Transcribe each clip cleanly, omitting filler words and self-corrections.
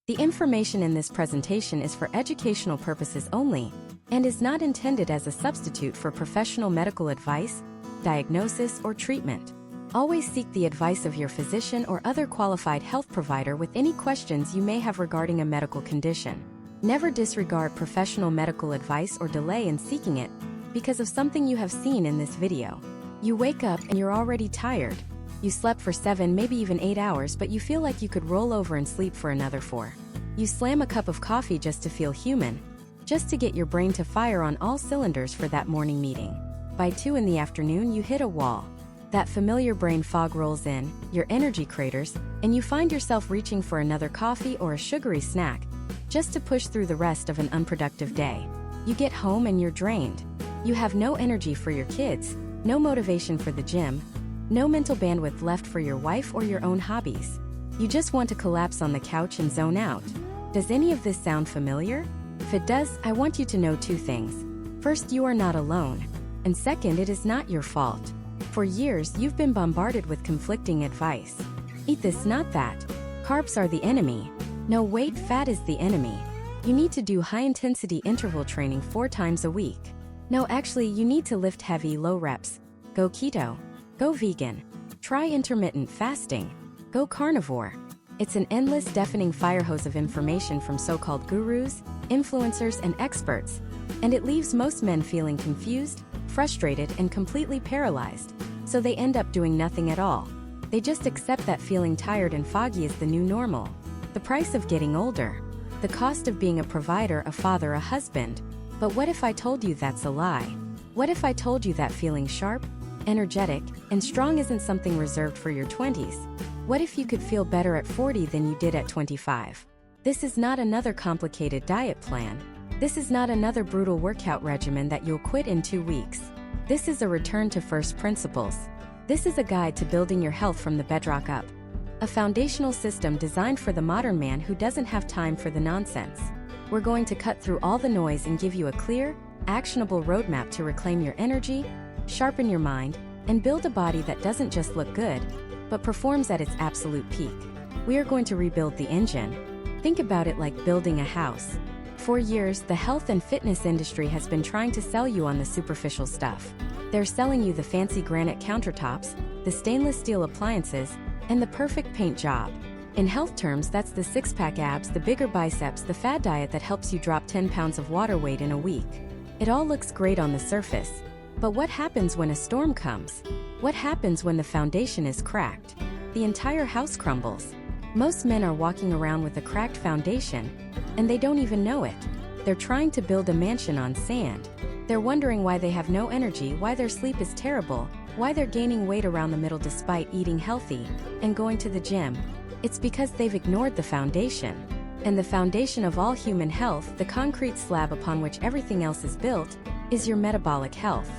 The information in this presentation is for educational purposes only and is not intended as a substitute for professional medical advice, diagnosis, or treatment. Always seek the advice of your physician or other qualified health provider with any questions you may have regarding a medical condition. Never disregard professional medical advice or delay in seeking it because of something you have seen in this video. You wake up and you're already tired. You slept for 7, maybe even 8 hours, but you feel like you could roll over and sleep for another 4. You slam a cup of coffee just to feel human, just to get your brain to fire on all cylinders for that morning meeting. By 2 in the afternoon, you hit a wall. That familiar brain fog rolls in, your energy craters, and you find yourself reaching for another coffee or a sugary snack, just to push through the rest of an unproductive day. You get home and you're drained. You have no energy for your kids, no motivation for the gym, no mental bandwidth left for your wife or your own hobbies. You just want to collapse on the couch and zone out. Does any of this sound familiar? If it does, I want you to know 2 things. First, you are not alone. And second, it is not your fault. For years, you've been bombarded with conflicting advice. Eat this, not that. Carbs are the enemy. No, wait, fat is the enemy. You need to do high-intensity interval training 4 times a week. No, actually, you need to lift heavy, low reps. Go keto. Go vegan. Try intermittent fasting. Go carnivore. It's an endless, deafening fire hose of information from so-called gurus, influencers, and experts. And it leaves most men feeling confused, frustrated, and completely paralyzed. So they end up doing nothing at all. They just accept that feeling tired and foggy is the new normal. The price of getting older. The cost of being a provider, a father, a husband. But what if I told you that's a lie? What if I told you that feeling sharp, energetic, and strong isn't something reserved for your 20s? What if you could feel better at 40 than you did at 25? This is not another complicated diet plan. This is not another brutal workout regimen that you'll quit in 2 weeks. This is a return to first principles. This is a guide to building your health from the bedrock up. A foundational system designed for the modern man who doesn't have time for the nonsense. We're going to cut through all the noise and give you a clear, actionable roadmap to reclaim your energy, sharpen your mind, and build a body that doesn't just look good, but performs at its absolute peak. We are going to rebuild the engine. Think about it like building a house. For years, the health and fitness industry has been trying to sell you on the superficial stuff. They're selling you the fancy granite countertops, the stainless steel appliances, and the perfect paint job. In health terms, that's the 6-pack abs, the bigger biceps, the fad diet that helps you drop 10 pounds of water weight in a week. It all looks great on the surface. But what happens when a storm comes? What happens when the foundation is cracked? The entire house crumbles. Most men are walking around with a cracked foundation, and they don't even know it. They're trying to build a mansion on sand. They're wondering why they have no energy, why their sleep is terrible, why they're gaining weight around the middle despite eating healthy and going to the gym. It's because they've ignored the foundation. And the foundation of all human health, the concrete slab upon which everything else is built, is your metabolic health.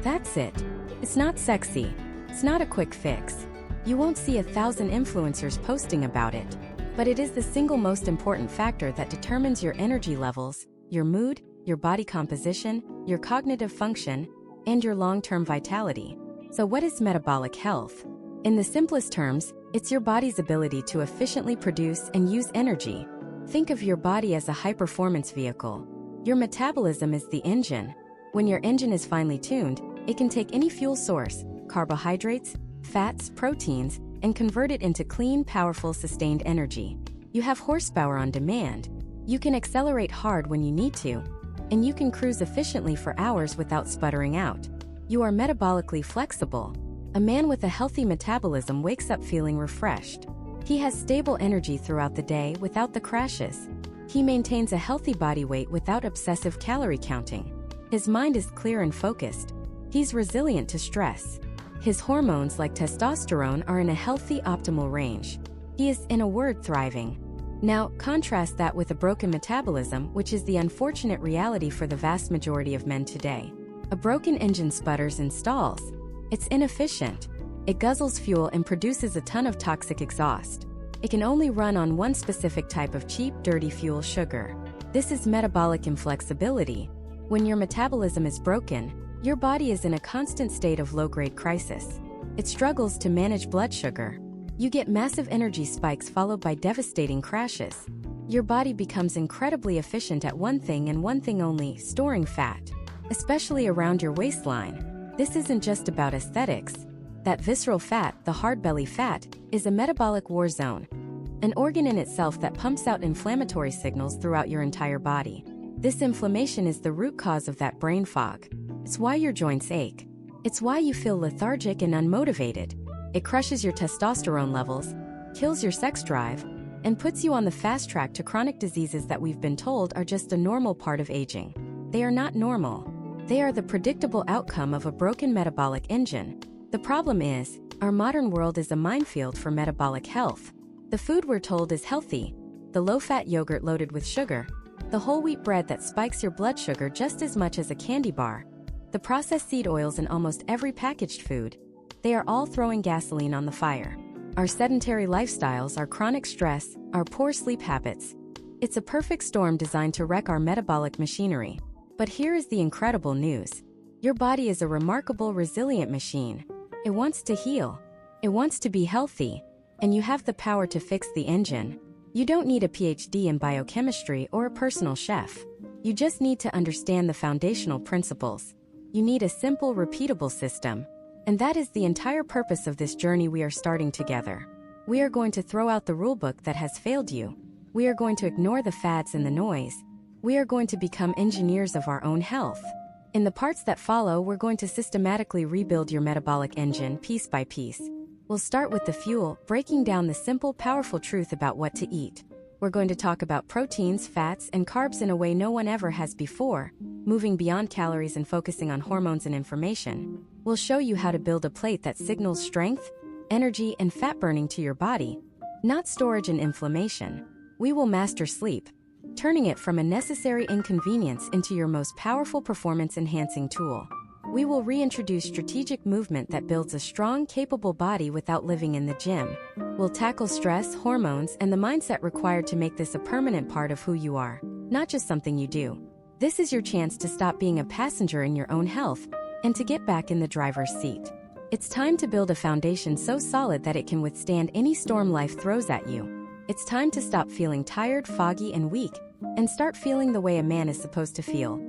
That's it. It's not sexy. It's not a quick fix. You won't see 1,000 influencers posting about it. But it is the single most important factor that determines your energy levels, your mood, your body composition, your cognitive function, and your long-term vitality. So what is metabolic health? In the simplest terms, it's your body's ability to efficiently produce and use energy. Think of your body as a high-performance vehicle. Your metabolism is the engine. When your engine is finely tuned, it can take any fuel source, carbohydrates, fats, proteins, and convert it into clean, powerful, sustained energy. You have horsepower on demand. You can accelerate hard when you need to, and you can cruise efficiently for hours without sputtering out. You are metabolically flexible. A man with a healthy metabolism wakes up feeling refreshed. He has stable energy throughout the day without the crashes. He maintains a healthy body weight without obsessive calorie counting. His mind is clear and focused. He's resilient to stress. His hormones like testosterone are in a healthy, optimal range. He is, in a word, thriving. Now, contrast that with a broken metabolism, which is the unfortunate reality for the vast majority of men today. A broken engine sputters and stalls. It's inefficient. It guzzles fuel and produces a ton of toxic exhaust. It can only run on one specific type of cheap, dirty fuel, sugar. This is metabolic inflexibility. When your metabolism is broken, your body is in a constant state of low-grade crisis. It struggles to manage blood sugar. You get massive energy spikes followed by devastating crashes. Your body becomes incredibly efficient at one thing and one thing only: storing fat, especially around your waistline. This isn't just about aesthetics. That visceral fat, the hard belly fat, is a metabolic war zone, an organ in itself that pumps out inflammatory signals throughout your entire body. This inflammation is the root cause of that brain fog. It's why your joints ache. It's why you feel lethargic and unmotivated. It crushes your testosterone levels, kills your sex drive, and puts you on the fast track to chronic diseases that we've been told are just a normal part of aging. They are not normal. They are the predictable outcome of a broken metabolic engine. The problem is, our modern world is a minefield for metabolic health. The food we're told is healthy: the low-fat yogurt loaded with sugar, the whole wheat bread that spikes your blood sugar just as much as a candy bar, the processed seed oils in almost every packaged food. They are all throwing gasoline on the fire. Our sedentary lifestyles, our chronic stress, our poor sleep habits. It's a perfect storm designed to wreck our metabolic machinery. But here is the incredible news. Your body is a remarkable, resilient machine. It wants to heal. It wants to be healthy. And you have the power to fix the engine. You don't need a PhD in biochemistry or a personal chef. You just need to understand the foundational principles. You need a simple, repeatable system. And that is the entire purpose of this journey we are starting together. We are going to throw out the rulebook that has failed you. We are going to ignore the fads and the noise. We are going to become engineers of our own health. In the parts that follow, we're going to systematically rebuild your metabolic engine piece by piece. We'll start with the fuel, breaking down the simple, powerful truth about what to eat. We're going to talk about proteins, fats, and carbs in a way no one ever has before, moving beyond calories and focusing on hormones and information. We'll show you how to build a plate that signals strength, energy, and fat burning to your body, not storage and inflammation. We will master sleep, turning it from a necessary inconvenience into your most powerful performance-enhancing tool. We will reintroduce strategic movement that builds a strong, capable body without living in the gym. We'll tackle stress, hormones, and the mindset required to make this a permanent part of who you are, not just something you do. This is your chance to stop being a passenger in your own health and to get back in the driver's seat. It's time to build a foundation so solid that it can withstand any storm life throws at you. It's time to stop feeling tired, foggy, and weak, and start feeling the way a man is supposed to feel: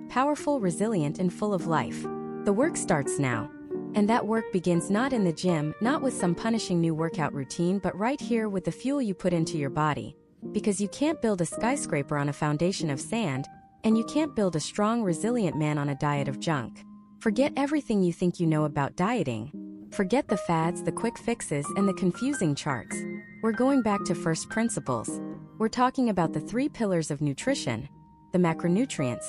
powerful, resilient, and full of life. The work starts now. And that work begins not in the gym, not with some punishing new workout routine, but right here with the fuel you put into your body. Because you can't build a skyscraper on a foundation of sand, and you can't build a strong, resilient man on a diet of junk. Forget everything you think you know about dieting. Forget the fads, the quick fixes, and the confusing charts. We're going back to first principles. We're talking about the 3 pillars of nutrition: the macronutrients,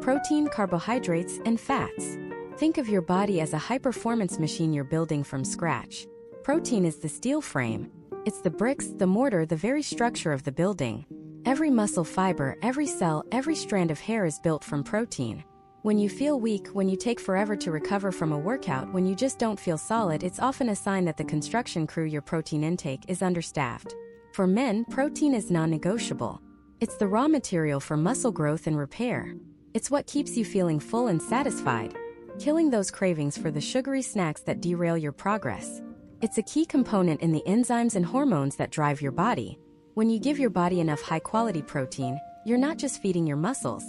protein, carbohydrates, and fats. Think of your body as a high-performance machine you're building from scratch. Protein is the steel frame. It's the bricks, the mortar, the very structure of the building. Every muscle fiber, every cell, every strand of hair is built from protein. When you feel weak, when you take forever to recover from a workout, when you just don't feel solid, it's often a sign that the construction crew, your protein intake, is understaffed. For men, protein is non-negotiable. It's the raw material for muscle growth and repair. It's what keeps you feeling full and satisfied, killing those cravings for the sugary snacks that derail your progress. It's a key component in the enzymes and hormones that drive your body. When you give your body enough high-quality protein, you're not just feeding your muscles.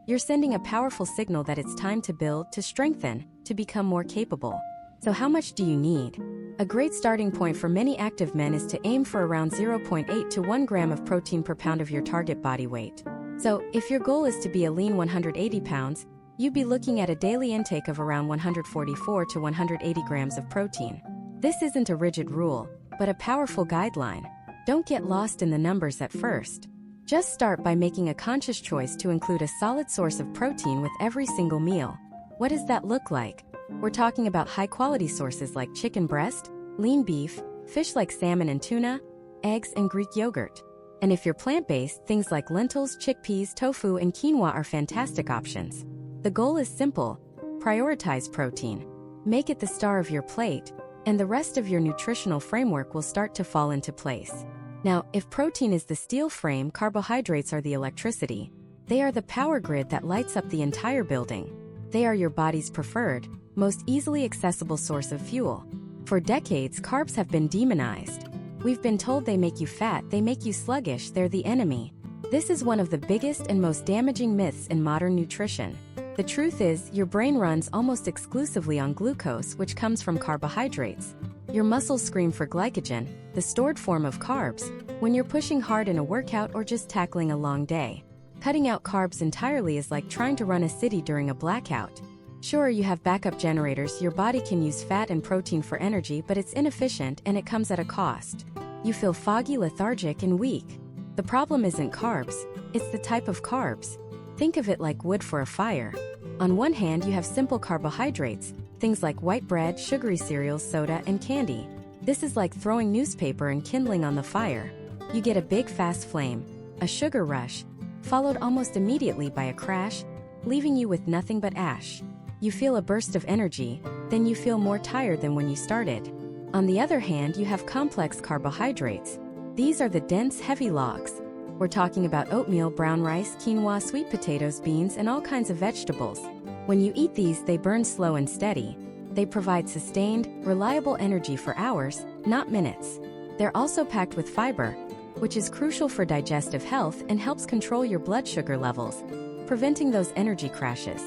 You're sending a powerful signal that it's time to build, to strengthen, to become more capable. So how much do you need? A great starting point for many active men is to aim for around 0.8 to 1 gram of protein per pound of your target body weight. So, if your goal is to be a lean 180 pounds, you'd be looking at a daily intake of around 144 to 180 grams of protein. This isn't a rigid rule, but a powerful guideline. Don't get lost in the numbers at first. Just start by making a conscious choice to include a solid source of protein with every single meal. What does that look like? We're talking about high-quality sources like chicken breast, lean beef, fish like salmon and tuna, eggs, and Greek yogurt. And if you're plant-based, things like lentils, chickpeas, tofu, and quinoa are fantastic options. The goal is simple: prioritize protein. Make it the star of your plate, and the rest of your nutritional framework will start to fall into place. Now, if protein is the steel frame, carbohydrates are the electricity. They are the power grid that lights up the entire building. They are your body's preferred, most easily accessible source of fuel. For decades, carbs have been demonized. We've been told they make you fat, they make you sluggish, they're the enemy. This is one of the biggest and most damaging myths in modern nutrition. The truth is, your brain runs almost exclusively on glucose, which comes from carbohydrates. Your muscles scream for glycogen, the stored form of carbs, when you're pushing hard in a workout or just tackling a long day. Cutting out carbs entirely is like trying to run a city during a blackout. Sure, you have backup generators, your body can use fat and protein for energy, but it's inefficient and it comes at a cost. You feel foggy, lethargic, and weak. The problem isn't carbs, it's the type of carbs. Think of it like wood for a fire. On one hand, you have simple carbohydrates, things like white bread, sugary cereals, soda, and candy. This is like throwing newspaper and kindling on the fire. You get a big fast flame, a sugar rush, followed almost immediately by a crash, leaving you with nothing but ash. You feel a burst of energy, then you feel more tired than when you started. On the other hand, you have complex carbohydrates. These are the dense, heavy logs. We're talking about oatmeal, brown rice, quinoa, sweet potatoes, beans, and all kinds of vegetables. When you eat these, they burn slow and steady. They provide sustained, reliable energy for hours, not minutes. They're also packed with fiber, which is crucial for digestive health and helps control your blood sugar levels, preventing those energy crashes.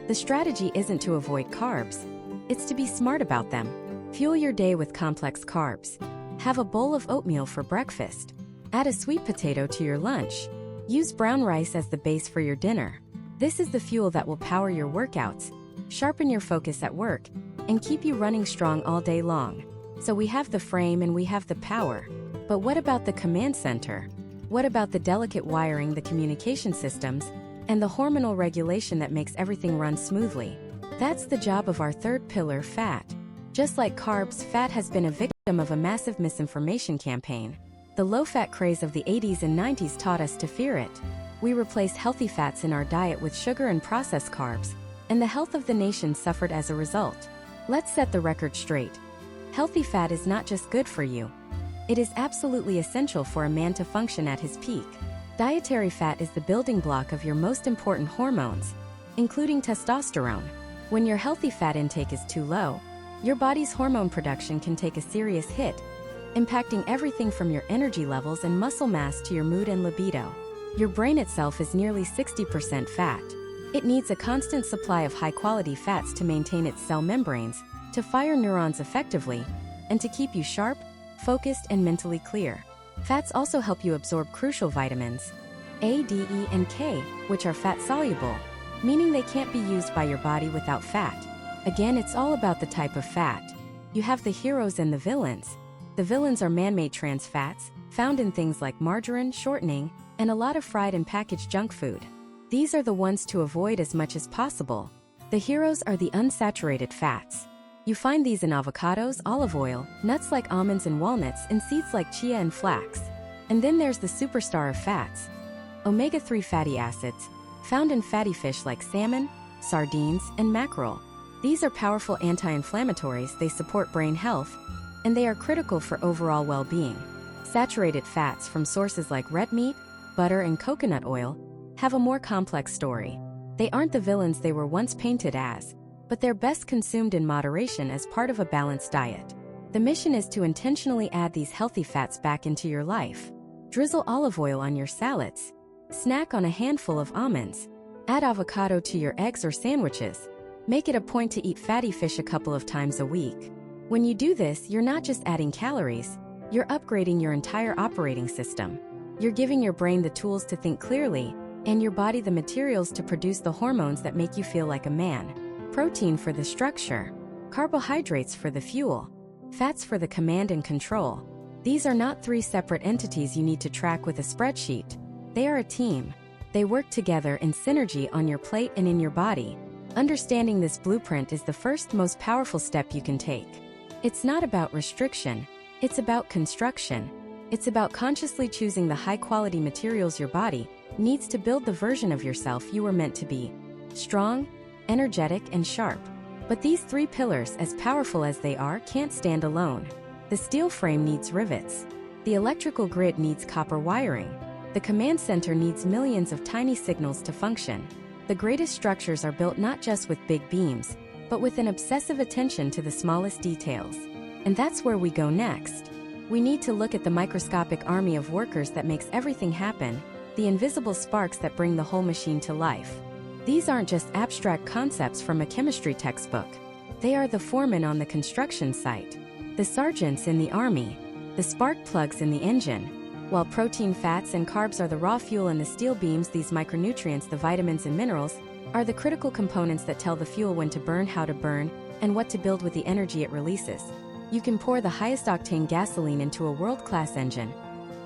The strategy isn't to avoid carbs. It's to be smart about them. Fuel your day with complex carbs. Have a bowl of oatmeal for breakfast. Add a sweet potato to your lunch. Use brown rice as the base for your dinner. This is the fuel that will power your workouts, sharpen your focus at work, and keep you running strong all day long. So we have the frame and we have the power. But what about the command center? What about the delicate wiring, the communication systems, and the hormonal regulation that makes everything run smoothly? That's the job of our third pillar, fat. Just like carbs, fat has been a victim of a massive misinformation campaign. The low-fat craze of the 80s and 90s taught us to fear it. We replaced healthy fats in our diet with sugar and processed carbs, and the health of the nation suffered as a result. Let's set the record straight. Healthy fat is not just good for you. It is absolutely essential for a man to function at his peak. Dietary fat is the building block of your most important hormones, including testosterone. When your healthy fat intake is too low, your body's hormone production can take a serious hit, impacting everything from your energy levels and muscle mass to your mood and libido. Your brain itself is nearly 60% fat. It needs a constant supply of high-quality fats to maintain its cell membranes, to fire neurons effectively, and to keep you sharp, focused, and mentally clear. Fats also help you absorb crucial vitamins A, D, E, and K, which are fat-soluble, meaning they can't be used by your body without fat. Again, it's all about the type of fat. You have the heroes and the villains. The villains are man-made trans fats, found in things like margarine, shortening, and a lot of fried and packaged junk food. These are the ones to avoid as much as possible. The heroes are the unsaturated fats. You find these in avocados, olive oil, nuts like almonds and walnuts, and seeds like chia and flax. And then there's the superstar of fats, omega-3 fatty acids, found in fatty fish like salmon, sardines, and mackerel. These are powerful anti-inflammatories, they support brain health, and they are critical for overall well-being. Saturated fats from sources like red meat, butter, and coconut oil have a more complex story. They aren't the villains they were once painted as, but they're best consumed in moderation as part of a balanced diet. The mission is to intentionally add these healthy fats back into your life. Drizzle olive oil on your salads. Snack on a handful of almonds. Add avocado to your eggs or sandwiches. Make it a point to eat fatty fish a couple of times a week. When you do this, you're not just adding calories, you're upgrading your entire operating system. You're giving your brain the tools to think clearly, and your body the materials to produce the hormones that make you feel like a man. Protein for the structure, carbohydrates for the fuel, fats for the command and control. These are not three separate entities you need to track with a spreadsheet. They are a team. They work together in synergy on your plate and in your body. Understanding this blueprint is the first most powerful step you can take. It's not about restriction, it's about construction. It's about consciously choosing the high-quality materials your body needs to build the version of yourself you were meant to be. Strong, energetic, and sharp. But these three pillars, as powerful as they are, can't stand alone. The steel frame needs rivets. The electrical grid needs copper wiring. The command center needs millions of tiny signals to function. The greatest structures are built not just with big beams, but with an obsessive attention to the smallest details. And that's where we go next. we need to look at the microscopic army of workers that makes everything happen, the invisible sparks that bring the whole machine to life. These aren't just abstract concepts from a chemistry textbook. They are the foremen on the construction site, the sergeants in the army, the spark plugs in the engine. While protein, fats, and carbs are the raw fuel and the steel beams, these micronutrients, the vitamins and minerals, are the critical components that tell the fuel when to burn, how to burn, and what to build with the energy it releases. You can pour the highest octane gasoline into a world-class engine,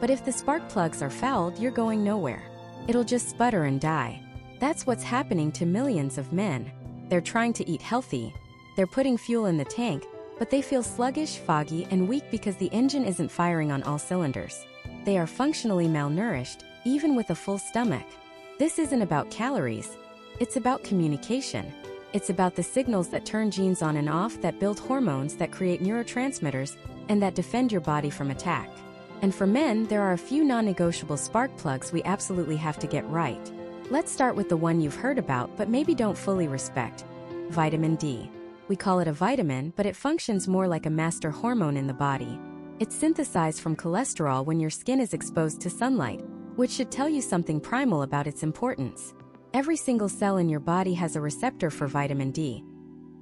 but if the spark plugs are fouled, you're going nowhere. It'll just sputter and die. That's what's happening to millions of men. They're trying to eat healthy. They're putting fuel in the tank, but they feel sluggish, foggy, and weak because the engine isn't firing on all cylinders. They are functionally malnourished, even with a full stomach. This isn't about calories. It's about communication. It's about the signals that turn genes on and off, that build hormones, that create neurotransmitters, and that defend your body from attack. And for men, there are a few non-negotiable spark plugs we absolutely have to get right. Let's start with the one you've heard about but maybe don't fully respect: vitamin D. We call it a vitamin, but it functions more like a master hormone in the body. It's synthesized from cholesterol when your skin is exposed to sunlight, which should tell you something primal about its importance. Every single cell in your body has a receptor for vitamin D.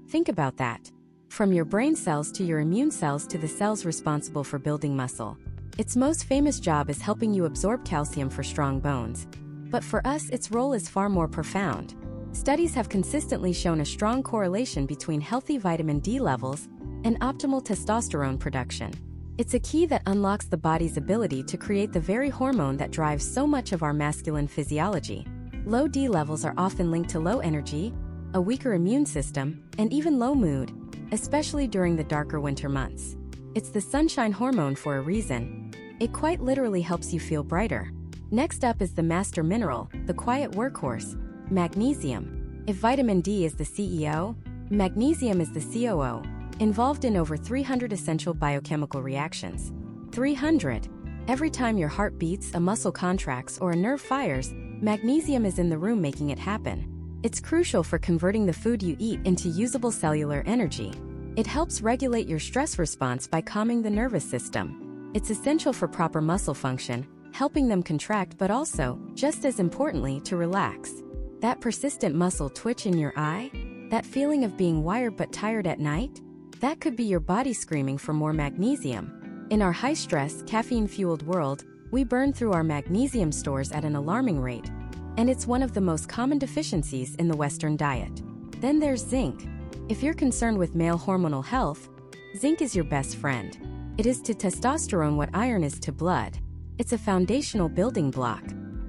Think about that. From your brain cells to your immune cells to the cells responsible for building muscle. Its most famous job is helping you absorb calcium for strong bones. But for us, its role is far more profound. Studies have consistently shown a strong correlation between healthy vitamin D levels and optimal testosterone production. It's a key that unlocks the body's ability to create the very hormone that drives so much of our masculine physiology. Low D levels are often linked to low energy, a weaker immune system, and even low mood, especially during the darker winter months. It's the sunshine hormone for a reason. It quite literally helps you feel brighter. Next up is the master mineral, the quiet workhorse: magnesium. If vitamin D is the CEO, magnesium is the COO, involved in over 300 essential biochemical reactions. 300. Every time your heart beats, a muscle contracts, or a nerve fires, magnesium is in the room making it happen. It's crucial for converting the food you eat into usable cellular energy. It helps regulate your stress response by calming the nervous system. It's essential for proper muscle function, helping them contract, but also, just as importantly, to relax. That persistent muscle twitch in your eye? That feeling of being wired but tired at night? That could be your body screaming for more magnesium. In our high-stress, caffeine-fueled world, we burn through our magnesium stores at an alarming rate, and it's one of the most common deficiencies in the Western diet. Then there's zinc. If you're concerned with male hormonal health, zinc is your best friend. It is to testosterone what iron is to blood. It's a foundational building block.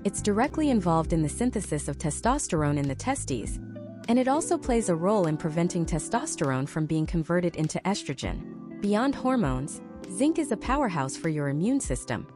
It's directly involved in the synthesis of testosterone in the testes, and it also plays a role in preventing testosterone from being converted into estrogen. Beyond hormones, zinc is a powerhouse for your immune system.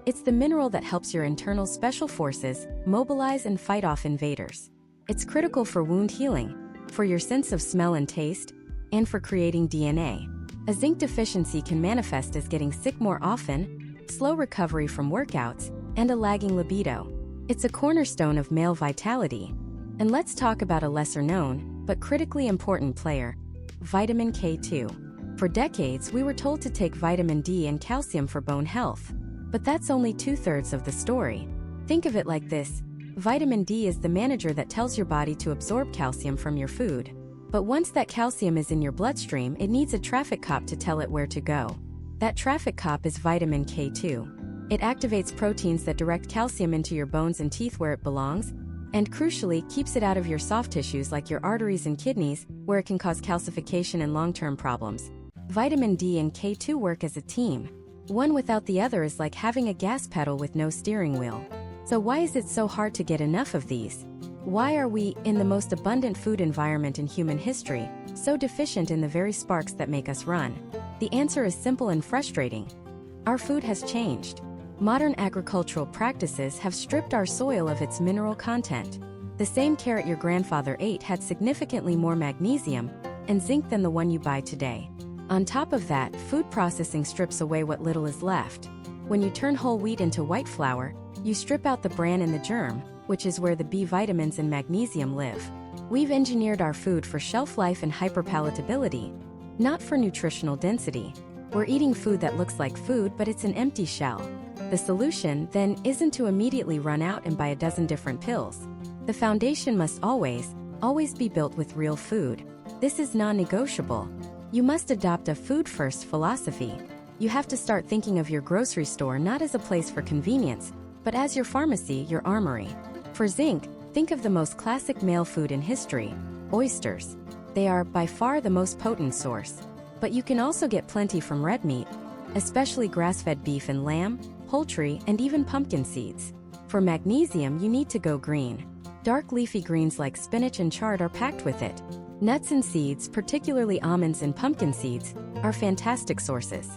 It's the mineral that helps your internal special forces mobilize and fight off invaders. It's critical for wound healing, for your sense of smell and taste, and for creating DNA. A zinc deficiency can manifest as getting sick more often, slow recovery from workouts, and a lagging libido. It's a cornerstone of male vitality. And let's talk about a lesser-known, but critically important player: vitamin K2. For decades, we were told to take vitamin D and calcium for bone health. But that's only 2/3 of the story. Think of it like this: vitamin D is the manager that tells your body to absorb calcium from your food. But once that calcium is in your bloodstream, it needs a traffic cop to tell it where to go. That traffic cop is vitamin K2. It activates proteins that direct calcium into your bones and teeth where it belongs, and crucially, keeps it out of your soft tissues like your arteries and kidneys, where it can cause calcification and long-term problems. Vitamin D and K2 work as a team. One without the other is like having a gas pedal with no steering wheel. So why is it so hard to get enough of these? Why are we, in the most abundant food environment in human history, so deficient in the very sparks that make us run? The answer is simple and frustrating. Our food has changed. Modern agricultural practices have stripped our soil of its mineral content. The same carrot your grandfather ate had significantly more magnesium and zinc than the one you buy today. On top of that, food processing strips away what little is left. When you turn whole wheat into white flour, you strip out the bran and the germ, which is where the B vitamins and magnesium live. We've engineered our food for shelf life and hyperpalatability, not for nutritional density. We're eating food that looks like food, but it's an empty shell. The solution, then, isn't to immediately run out and buy a dozen different pills. The foundation must always be built with real food. This is non-negotiable. You must adopt a food-first philosophy. You have to start thinking of your grocery store not as a place for convenience, but as your pharmacy, your armory. For zinc, think of the most classic male food in history, oysters. They are, by far, the most potent source. But you can also get plenty from red meat, especially grass-fed beef and lamb, poultry, and even pumpkin seeds. For magnesium, you need to go green. Dark leafy greens like spinach and chard are packed with it. Nuts and seeds, particularly almonds and pumpkin seeds, are fantastic sources.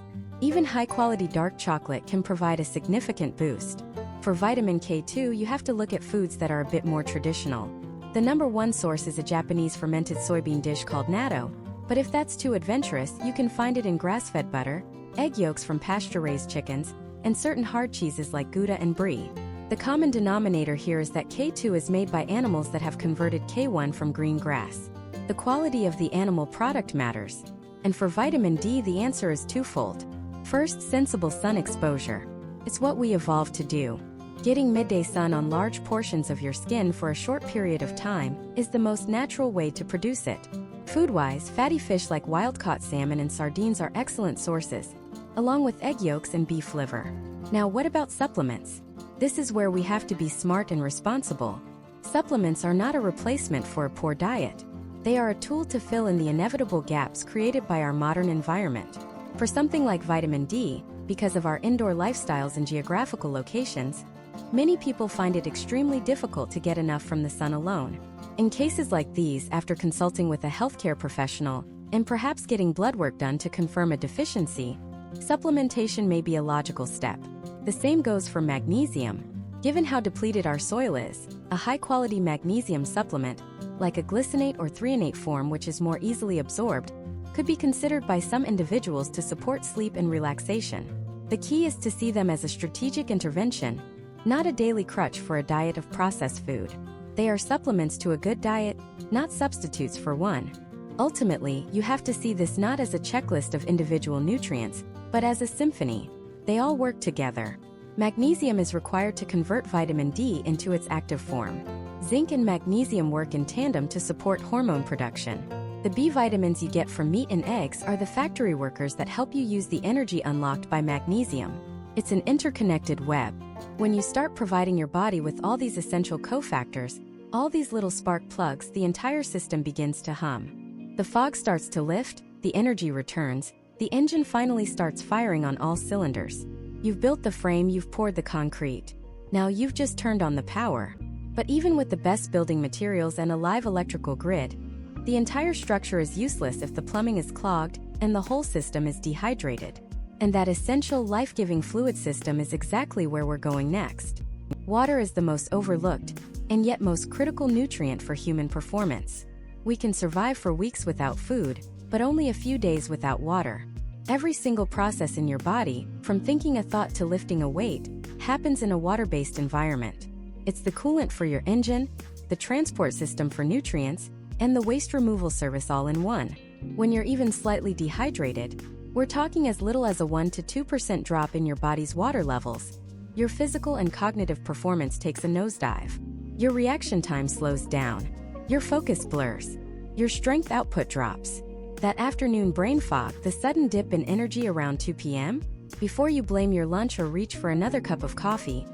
Even high-quality dark chocolate can provide a significant boost. For vitamin K2, you have to look at foods that are a bit more traditional. The number one source is a Japanese fermented soybean dish called natto, but if that's too adventurous, you can find it in grass-fed butter, egg yolks from pasture-raised chickens, and certain hard cheeses like Gouda and Brie. The common denominator here is that K2 is made by animals that have converted K1 from green grass. The quality of the animal product matters. And for vitamin D, the answer is twofold. First, sensible sun exposure. It's what we evolved to do. Getting midday sun on large portions of your skin for a short period of time is the most natural way to produce it. Food-wise, fatty fish like wild-caught salmon and sardines are excellent sources, along with egg yolks and beef liver. Now, what about supplements? This is where we have to be smart and responsible. Supplements are not a replacement for a poor diet. They are a tool to fill in the inevitable gaps created by our modern environment. For something like vitamin D, because of our indoor lifestyles and geographical locations, many people find it extremely difficult to get enough from the sun alone. In cases like these, after consulting with a healthcare professional and perhaps getting blood work done to confirm a deficiency, supplementation may be a logical step. The same goes for magnesium. Given how depleted our soil is, a high-quality magnesium supplement, like a glycinate or threonate form which is more easily absorbed, could be considered by some individuals to support sleep and relaxation. The key is to see them as a strategic intervention, not a daily crutch for a diet of processed food. They are supplements to a good diet, not substitutes for one. Ultimately, you have to see this not as a checklist of individual nutrients, but as a symphony. They all work together. Magnesium is required to convert vitamin D into its active form. Zinc and magnesium work in tandem to support hormone production. The B vitamins you get from meat and eggs are the factory workers that help you use the energy unlocked by magnesium. It's an interconnected web. When you start providing your body with all these essential cofactors, all these little spark plugs, the entire system begins to hum. The fog starts to lift, the energy returns, the engine finally starts firing on all cylinders. You've built the frame, you've poured the concrete. Now you've just turned on the power. But even with the best building materials and a live electrical grid, the entire structure is useless if the plumbing is clogged and the whole system is dehydrated. And that essential life-giving fluid system is exactly where we're going next. Water is the most overlooked and yet most critical nutrient for human performance. We can survive for weeks without food, but only a few days without water. Every single process in your body, from thinking a thought to lifting a weight, happens in a water-based environment. It's the coolant for your engine, the transport system for nutrients, and the waste removal service all in one. When you're even slightly dehydrated, we're talking as little as a 1 to 2% drop in your body's water levels. Your physical and cognitive performance takes a nosedive. Your reaction time slows down. Your focus blurs. Your strength output drops. That afternoon brain fog, the sudden dip in energy around 2 p.m., before you blame your lunch or reach for another cup of coffee,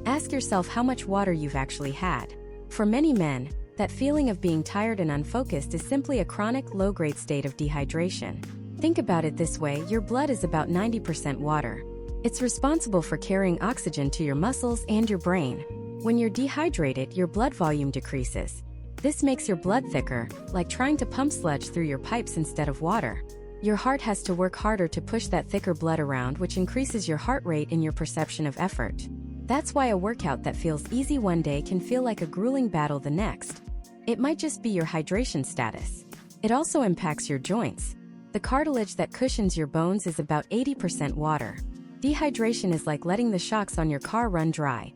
ask yourself how much water you've actually had. For many men, that feeling of being tired and unfocused is simply a chronic, low-grade state of dehydration. Think about it this way: your blood is about 90% water. It's responsible for carrying oxygen to your muscles and your brain. When you're dehydrated, your blood volume decreases. This makes your blood thicker, like trying to pump sludge through your pipes instead of water. Your heart has to work harder to push that thicker blood around, which increases your heart rate and your perception of effort. That's why a workout that feels easy one day can feel like a grueling battle the next. It might just be your hydration status. It also impacts your joints. The cartilage that cushions your bones is about 80% water. Dehydration is like letting the shocks on your car run dry.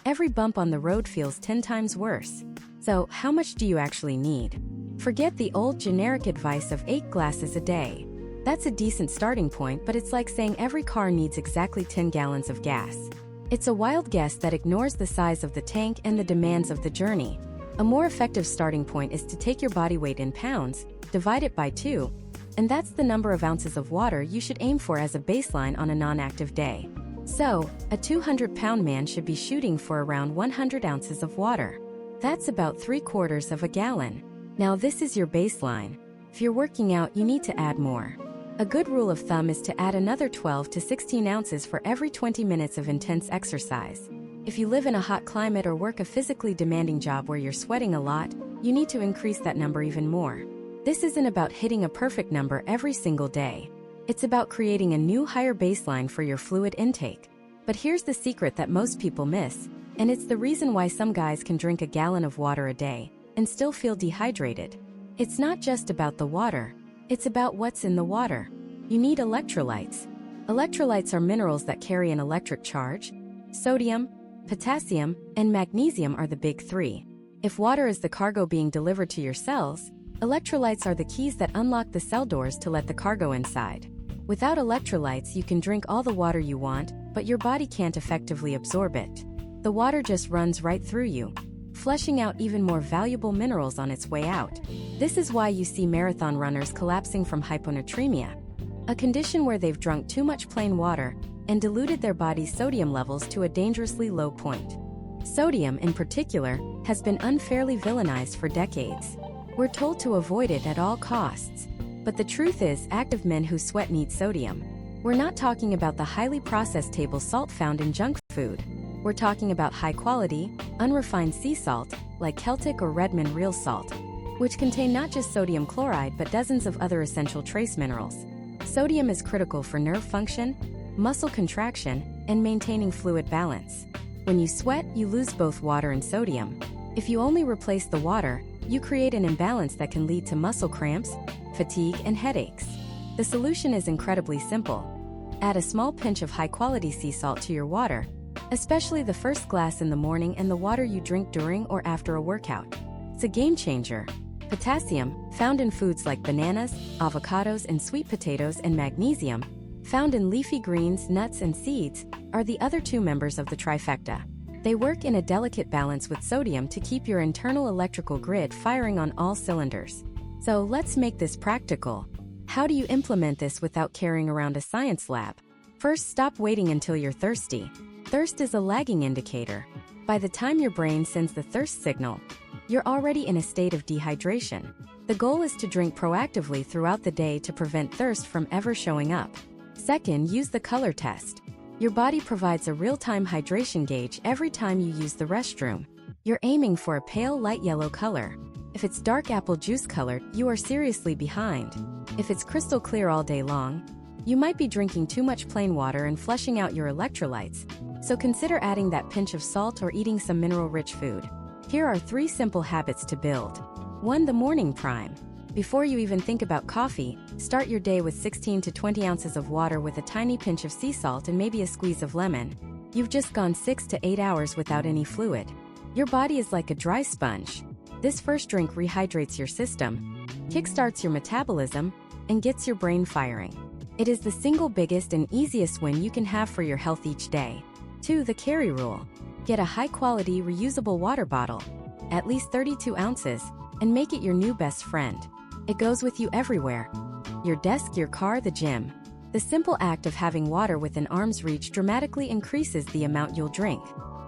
Every bump on the road feels 10 times worse. So, how much do you actually need? Forget the old generic advice of 8 glasses a day. That's a decent starting point, but it's like saying every car needs exactly 10 gallons of gas. It's a wild guess that ignores the size of the tank and the demands of the journey. A more effective starting point is to take your body weight in pounds, divide it by 2, and that's the number of ounces of water you should aim for as a baseline on a non-active day. So, a 200-pound man should be shooting for around 100 ounces of water. That's about 3/4 of a gallon. Now this is your baseline. If you're working out, you need to add more. A good rule of thumb is to add another 12 to 16 ounces for every 20 minutes of intense exercise. If you live in a hot climate or work a physically demanding job where you're sweating a lot, you need to increase that number even more. This isn't about hitting a perfect number every single day. It's about creating a new higher baseline for your fluid intake. But here's the secret that most people miss, and it's the reason why some guys can drink a gallon of water a day and still feel dehydrated. It's not just about the water, it's about what's in the water. You need electrolytes. Electrolytes are minerals that carry an electric charge. Sodium, potassium, and magnesium are the big three. If water is the cargo being delivered to your cells, electrolytes are the keys that unlock the cell doors to let the cargo inside. Without electrolytes, you can drink all the water you want, but your body can't effectively absorb it. The water just runs right through you, flushing out even more valuable minerals on its way out. This is why you see marathon runners collapsing from hyponatremia, a condition where they've drunk too much plain water and diluted their body's sodium levels to a dangerously low point. Sodium, in particular, has been unfairly villainized for decades. We're told to avoid it at all costs. But the truth is, active men who sweat need sodium. We're not talking about the highly processed table salt found in junk food. We're talking about high-quality, unrefined sea salt, like Celtic or Redmond real salt, which contain not just sodium chloride but dozens of other essential trace minerals. Sodium is critical for nerve function, muscle contraction, and maintaining fluid balance. When you sweat, you lose both water and sodium. If you only replace the water, you create an imbalance that can lead to muscle cramps, fatigue, and headaches. The solution is incredibly simple. Add a small pinch of high-quality sea salt to your water, especially the first glass in the morning and the water you drink during or after a workout. It's a game changer. Potassium, found in foods like bananas, avocados, and sweet potatoes, and magnesium, found in leafy greens, nuts, and seeds, are the other two members of the trifecta. They work in a delicate balance with sodium to keep your internal electrical grid firing on all cylinders. So let's make this practical. How do you implement this without carrying around a science lab? First, stop waiting until you're thirsty. Thirst is a lagging indicator. By the time your brain sends the thirst signal, you're already in a state of dehydration. The goal is to drink proactively throughout the day to prevent thirst from ever showing up. Second, use the color test. Your body provides a real-time hydration gauge every time you use the restroom. You're aiming for a pale light yellow color. If it's dark apple juice colored, you are seriously behind. If it's crystal clear all day long, you might be drinking too much plain water and flushing out your electrolytes, so consider adding that pinch of salt or eating some mineral-rich food. Here are 3 simple habits to build. 1. The morning prime. Before you even think about coffee, start your day with 16 to 20 ounces of water with a tiny pinch of sea salt and maybe a squeeze of lemon. You've just gone 6 to 8 hours without any fluid. Your body is like a dry sponge. This first drink rehydrates your system, kickstarts your metabolism, and gets your brain firing. It is the single biggest and easiest win you can have for your health each day. 2. The carry rule. Get a high-quality, reusable water bottle, at least 32 ounces, and make it your new best friend. It goes with you everywhere. Your desk, your car, the gym. The simple act of having water within arm's reach dramatically increases the amount you'll drink.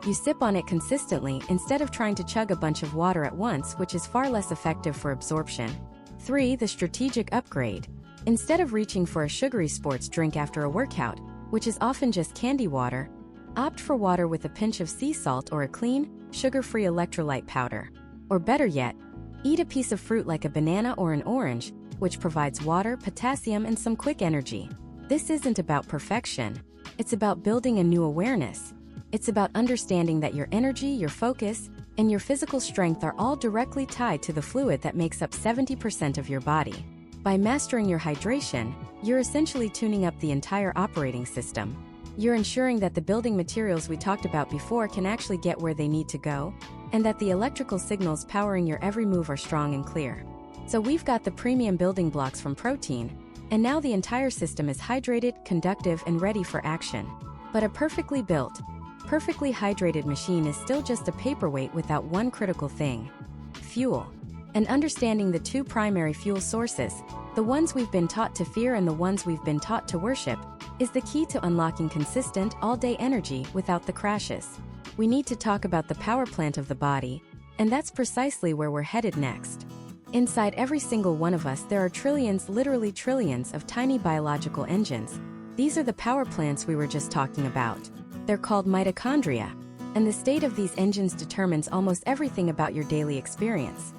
You sip on it consistently instead of trying to chug a bunch of water at once, which is far less effective for absorption. 3. The strategic upgrade. Instead of reaching for a sugary sports drink after a workout, which is often just candy water, opt for water with a pinch of sea salt or a clean, sugar-free electrolyte powder. Or better yet, eat a piece of fruit like a banana or an orange, which provides water, potassium, and some quick energy. This isn't about perfection. It's about building a new awareness. It's about understanding that your energy, your focus, and your physical strength are all directly tied to the fluid that makes up 70% of your body. By mastering your hydration, you're essentially tuning up the entire operating system. You're ensuring that the building materials we talked about before can actually get where they need to go, and that the electrical signals powering your every move are strong and clear. So we've got the premium building blocks from protein, And now the entire system is hydrated, conductive, and ready for action. But a perfectly built, perfectly hydrated machine is still just a paperweight without one critical thing: fuel. And understanding the two primary fuel sources, the ones we've been taught to fear and the ones we've been taught to worship, is the key to unlocking consistent, all-day energy without the crashes. We need to talk about the power plant of the body, and that's precisely where we're headed next. Inside every single one of us there are trillions, literally trillions, of tiny biological engines. These are the power plants we were just talking about. They're called mitochondria, and the state of these engines determines almost everything about your daily experience.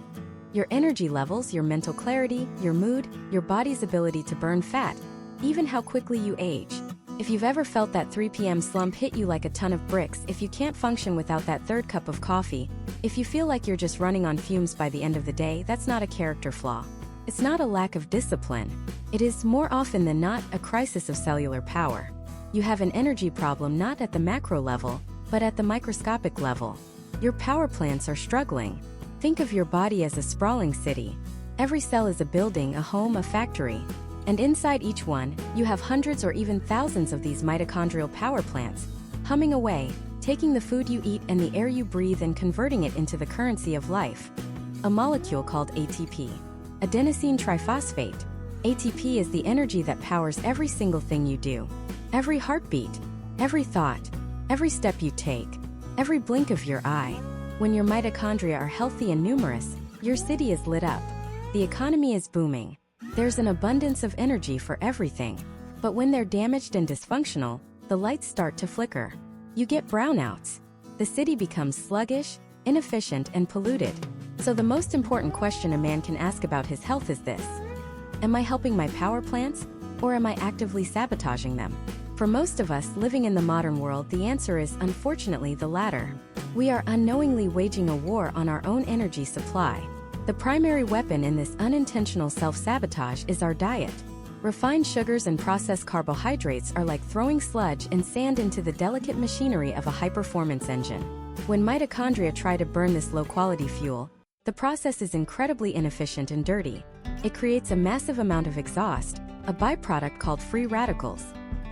Your energy levels, your mental clarity, your mood, your body's ability to burn fat, even how quickly you age. If you've ever felt that 3 p.m. slump hit you like a ton of bricks, if you can't function without that third cup of coffee, if you feel like you're just running on fumes by the end of the day, that's not a character flaw. It's not a lack of discipline. It is, more often than not, a crisis of cellular power. You have an energy problem not at the macro level, but at the microscopic level. Your power plants are struggling. Think of your body as a sprawling city. Every cell is a building, a home, a factory. And inside each one, you have hundreds or even thousands of these mitochondrial power plants, humming away, taking the food you eat and the air you breathe and converting it into the currency of life. A molecule called ATP, adenosine triphosphate. ATP is the energy that powers every single thing you do. Every heartbeat, every thought, every step you take, every blink of your eye. When your mitochondria are healthy and numerous, your city is lit up. The economy is booming. There's an abundance of energy for everything. But when they're damaged and dysfunctional, the lights start to flicker. You get brownouts. The city becomes sluggish, inefficient, and polluted. So the most important question a man can ask about his health is this: am I helping my power plants, or am I actively sabotaging them? For most of us living in the modern world, the answer is, unfortunately, the latter. We are unknowingly waging a war on our own energy supply. The primary weapon in this unintentional self-sabotage is our diet. Refined sugars and processed carbohydrates are like throwing sludge and sand into the delicate machinery of a high-performance engine. When mitochondria try to burn this low-quality fuel, the process is incredibly inefficient and dirty. It creates a massive amount of exhaust, a byproduct called free radicals.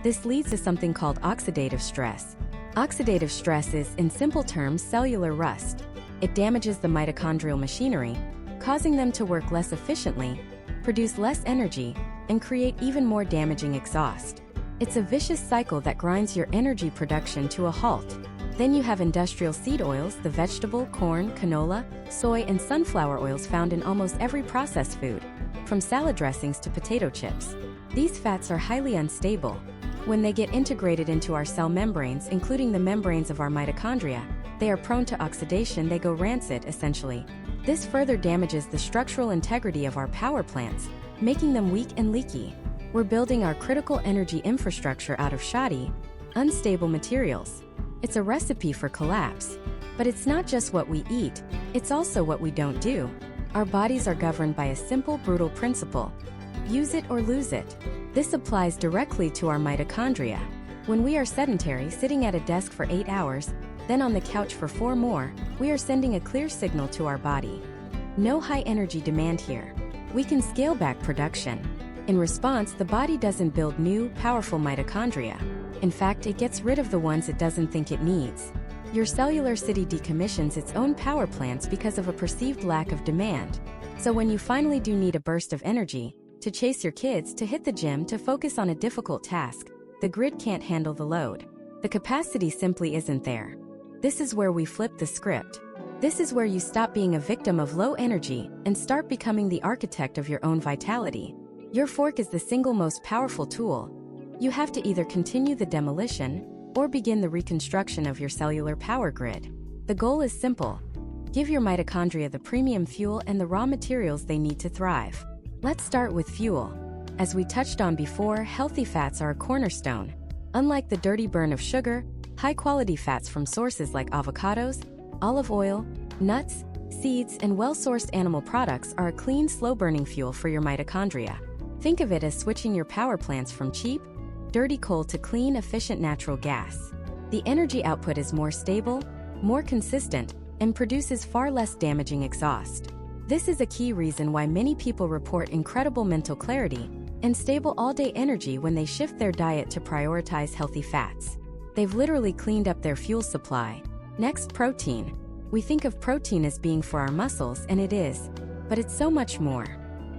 This leads to something called oxidative stress. Oxidative stress is, in simple terms, cellular rust. It damages the mitochondrial machinery, causing them to work less efficiently, produce less energy, and create even more damaging exhaust. It's a vicious cycle that grinds your energy production to a halt. Then you have industrial seed oils, the vegetable, corn, canola, soy, and sunflower oils found in almost every processed food, from salad dressings to potato chips. These fats are highly unstable. When they get integrated into our cell membranes, including the membranes of our mitochondria, they are prone to oxidation. They go rancid, essentially. This further damages the structural integrity of our power plants, making them weak and leaky. We're building our critical energy infrastructure out of shoddy, unstable materials. It's a recipe for collapse. But it's not just what we eat, it's also what we don't do. Our bodies are governed by a simple, brutal principle: use it or lose it. This applies directly to our mitochondria. When we are sedentary, sitting at a desk for 8 hours, then on the couch for 4 more, we are sending a clear signal to our body. No high energy demand here. We can scale back production. In response, the body doesn't build new, powerful mitochondria. In fact, it gets rid of the ones it doesn't think it needs. Your cellular city decommissions its own power plants because of a perceived lack of demand. So when you finally do need a burst of energy, to chase your kids, to hit the gym, to focus on a difficult task, the grid can't handle the load. The capacity simply isn't there. This is where we flip the script. This is where you stop being a victim of low energy and start becoming the architect of your own vitality. Your fork is the single most powerful tool. You have to either continue the demolition or begin the reconstruction of your cellular power grid. The goal is simple: give your mitochondria the premium fuel and the raw materials they need to thrive. Let's start with fuel. As we touched on before, healthy fats are a cornerstone. Unlike the dirty burn of sugar, high-quality fats from sources like avocados, olive oil, nuts, seeds, and well-sourced animal products are a clean, slow-burning fuel for your mitochondria. Think of it as switching your power plants from cheap, dirty coal to clean, efficient natural gas. The energy output is more stable, more consistent, and produces far less damaging exhaust. This is a key reason why many people report incredible mental clarity, and stable all-day energy when they shift their diet to prioritize healthy fats. They've literally cleaned up their fuel supply. Next, protein. We think of protein as being for our muscles, and it is, but it's so much more.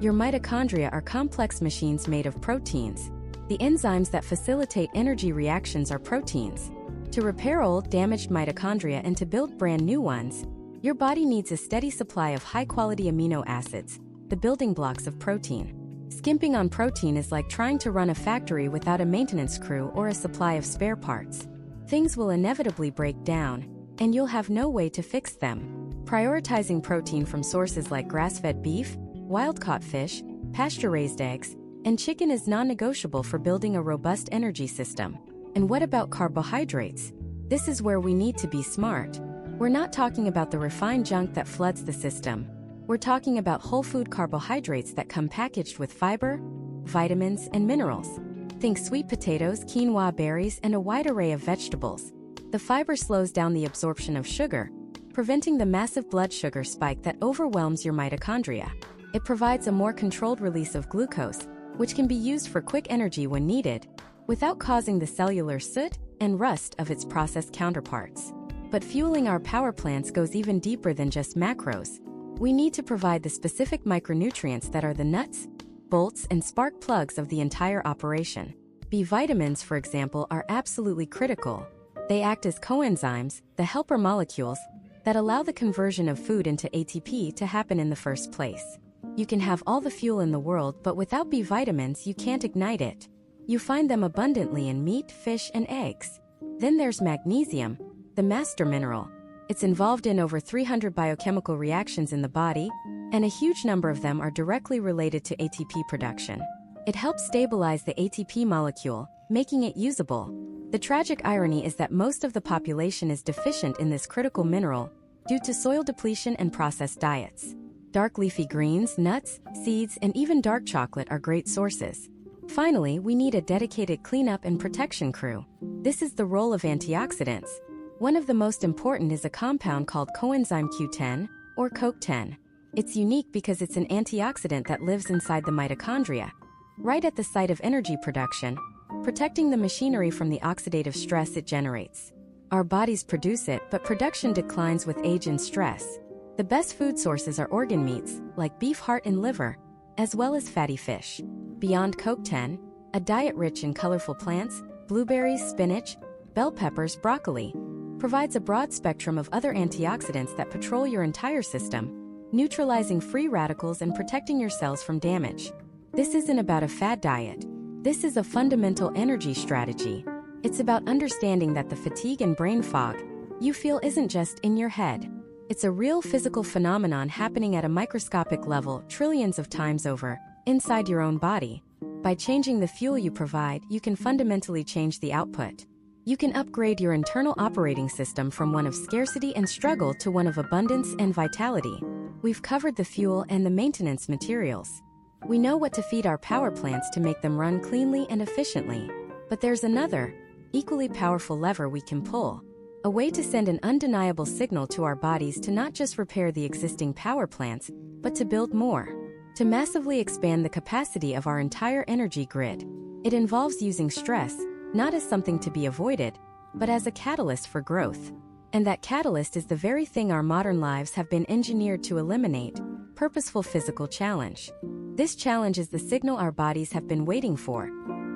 Your mitochondria are complex machines made of proteins. The enzymes that facilitate energy reactions are proteins. To repair old, damaged mitochondria and to build brand new ones, your body needs a steady supply of high-quality amino acids, the building blocks of protein. Skimping on protein is like trying to run a factory without a maintenance crew or a supply of spare parts. Things will inevitably break down, and you'll have no way to fix them. Prioritizing protein from sources like grass-fed beef, wild-caught fish, pasture-raised eggs, and chicken is non-negotiable for building a robust energy system. And what about carbohydrates? This is where we need to be smart. We're not talking about the refined junk that floods the system. We're talking about whole food carbohydrates that come packaged with fiber, vitamins, and minerals. Think sweet potatoes, quinoa berries, and a wide array of vegetables. The fiber slows down the absorption of sugar, preventing the massive blood sugar spike that overwhelms your mitochondria. It provides a more controlled release of glucose, which can be used for quick energy when needed, without causing the cellular soot and rust of its processed counterparts. But fueling our power plants goes even deeper than just macros. We need to provide the specific micronutrients that are the nuts, bolts, and spark plugs of the entire operation. B vitamins, for example, are absolutely critical. They act as coenzymes, the helper molecules, that allow the conversion of food into ATP to happen in the first place. You can have all the fuel in the world, but without B vitamins, you can't ignite it. You find them abundantly in meat, fish, and eggs. Then there's magnesium, the master mineral. It's involved in over 300 biochemical reactions in the body, and a huge number of them are directly related to ATP production. It helps stabilize the ATP molecule, making it usable. The tragic irony is that most of the population is deficient in this critical mineral due to soil depletion and processed diets. Dark leafy greens, nuts, seeds, and even dark chocolate are great sources. Finally, we need a dedicated cleanup and protection crew. This is the role of antioxidants. One of the most important is a compound called coenzyme Q10, or CoQ10. It's unique because it's an antioxidant that lives inside the mitochondria, right at the site of energy production, protecting the machinery from the oxidative stress it generates. Our bodies produce it, but production declines with age and stress. The best food sources are organ meats, like beef heart and liver, as well as fatty fish. Beyond CoQ10, a diet rich in colorful plants, blueberries, spinach, bell peppers, broccoli, provides a broad spectrum of other antioxidants that patrol your entire system, neutralizing free radicals and protecting your cells from damage. This isn't about a fad diet. This is a fundamental energy strategy. It's about understanding that the fatigue and brain fog you feel isn't just in your head. It's a real physical phenomenon happening at a microscopic level trillions of times over, inside your own body. By changing the fuel you provide, you can fundamentally change the output. You can upgrade your internal operating system from one of scarcity and struggle to one of abundance and vitality. We've covered the fuel and the maintenance materials. We know what to feed our power plants to make them run cleanly and efficiently. But there's another, equally powerful lever we can pull. A way to send an undeniable signal to our bodies to not just repair the existing power plants, but to build more. To massively expand the capacity of our entire energy grid. It involves using stress, not as something to be avoided, but as a catalyst for growth. And that catalyst is the very thing our modern lives have been engineered to eliminate: purposeful physical challenge. This challenge is the signal our bodies have been waiting for,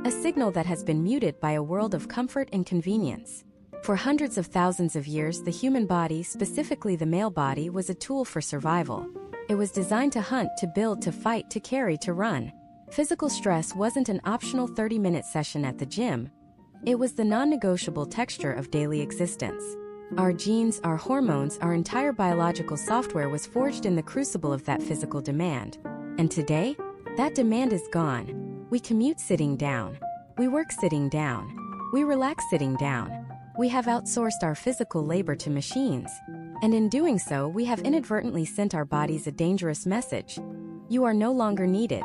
a signal that has been muted by a world of comfort and convenience. For hundreds of thousands of years, the human body, specifically the male body, was a tool for survival. It was designed to hunt, to build, to fight, to carry, to run. Physical stress wasn't an optional 30-minute session at the gym. It was the non-negotiable texture of daily existence. Our genes, our hormones, our entire biological software was forged in the crucible of that physical demand. And today, that demand is gone. We commute sitting down. We work sitting down. We relax sitting down. We have outsourced our physical labor to machines. And in doing so, we have inadvertently sent our bodies a dangerous message. You are no longer needed.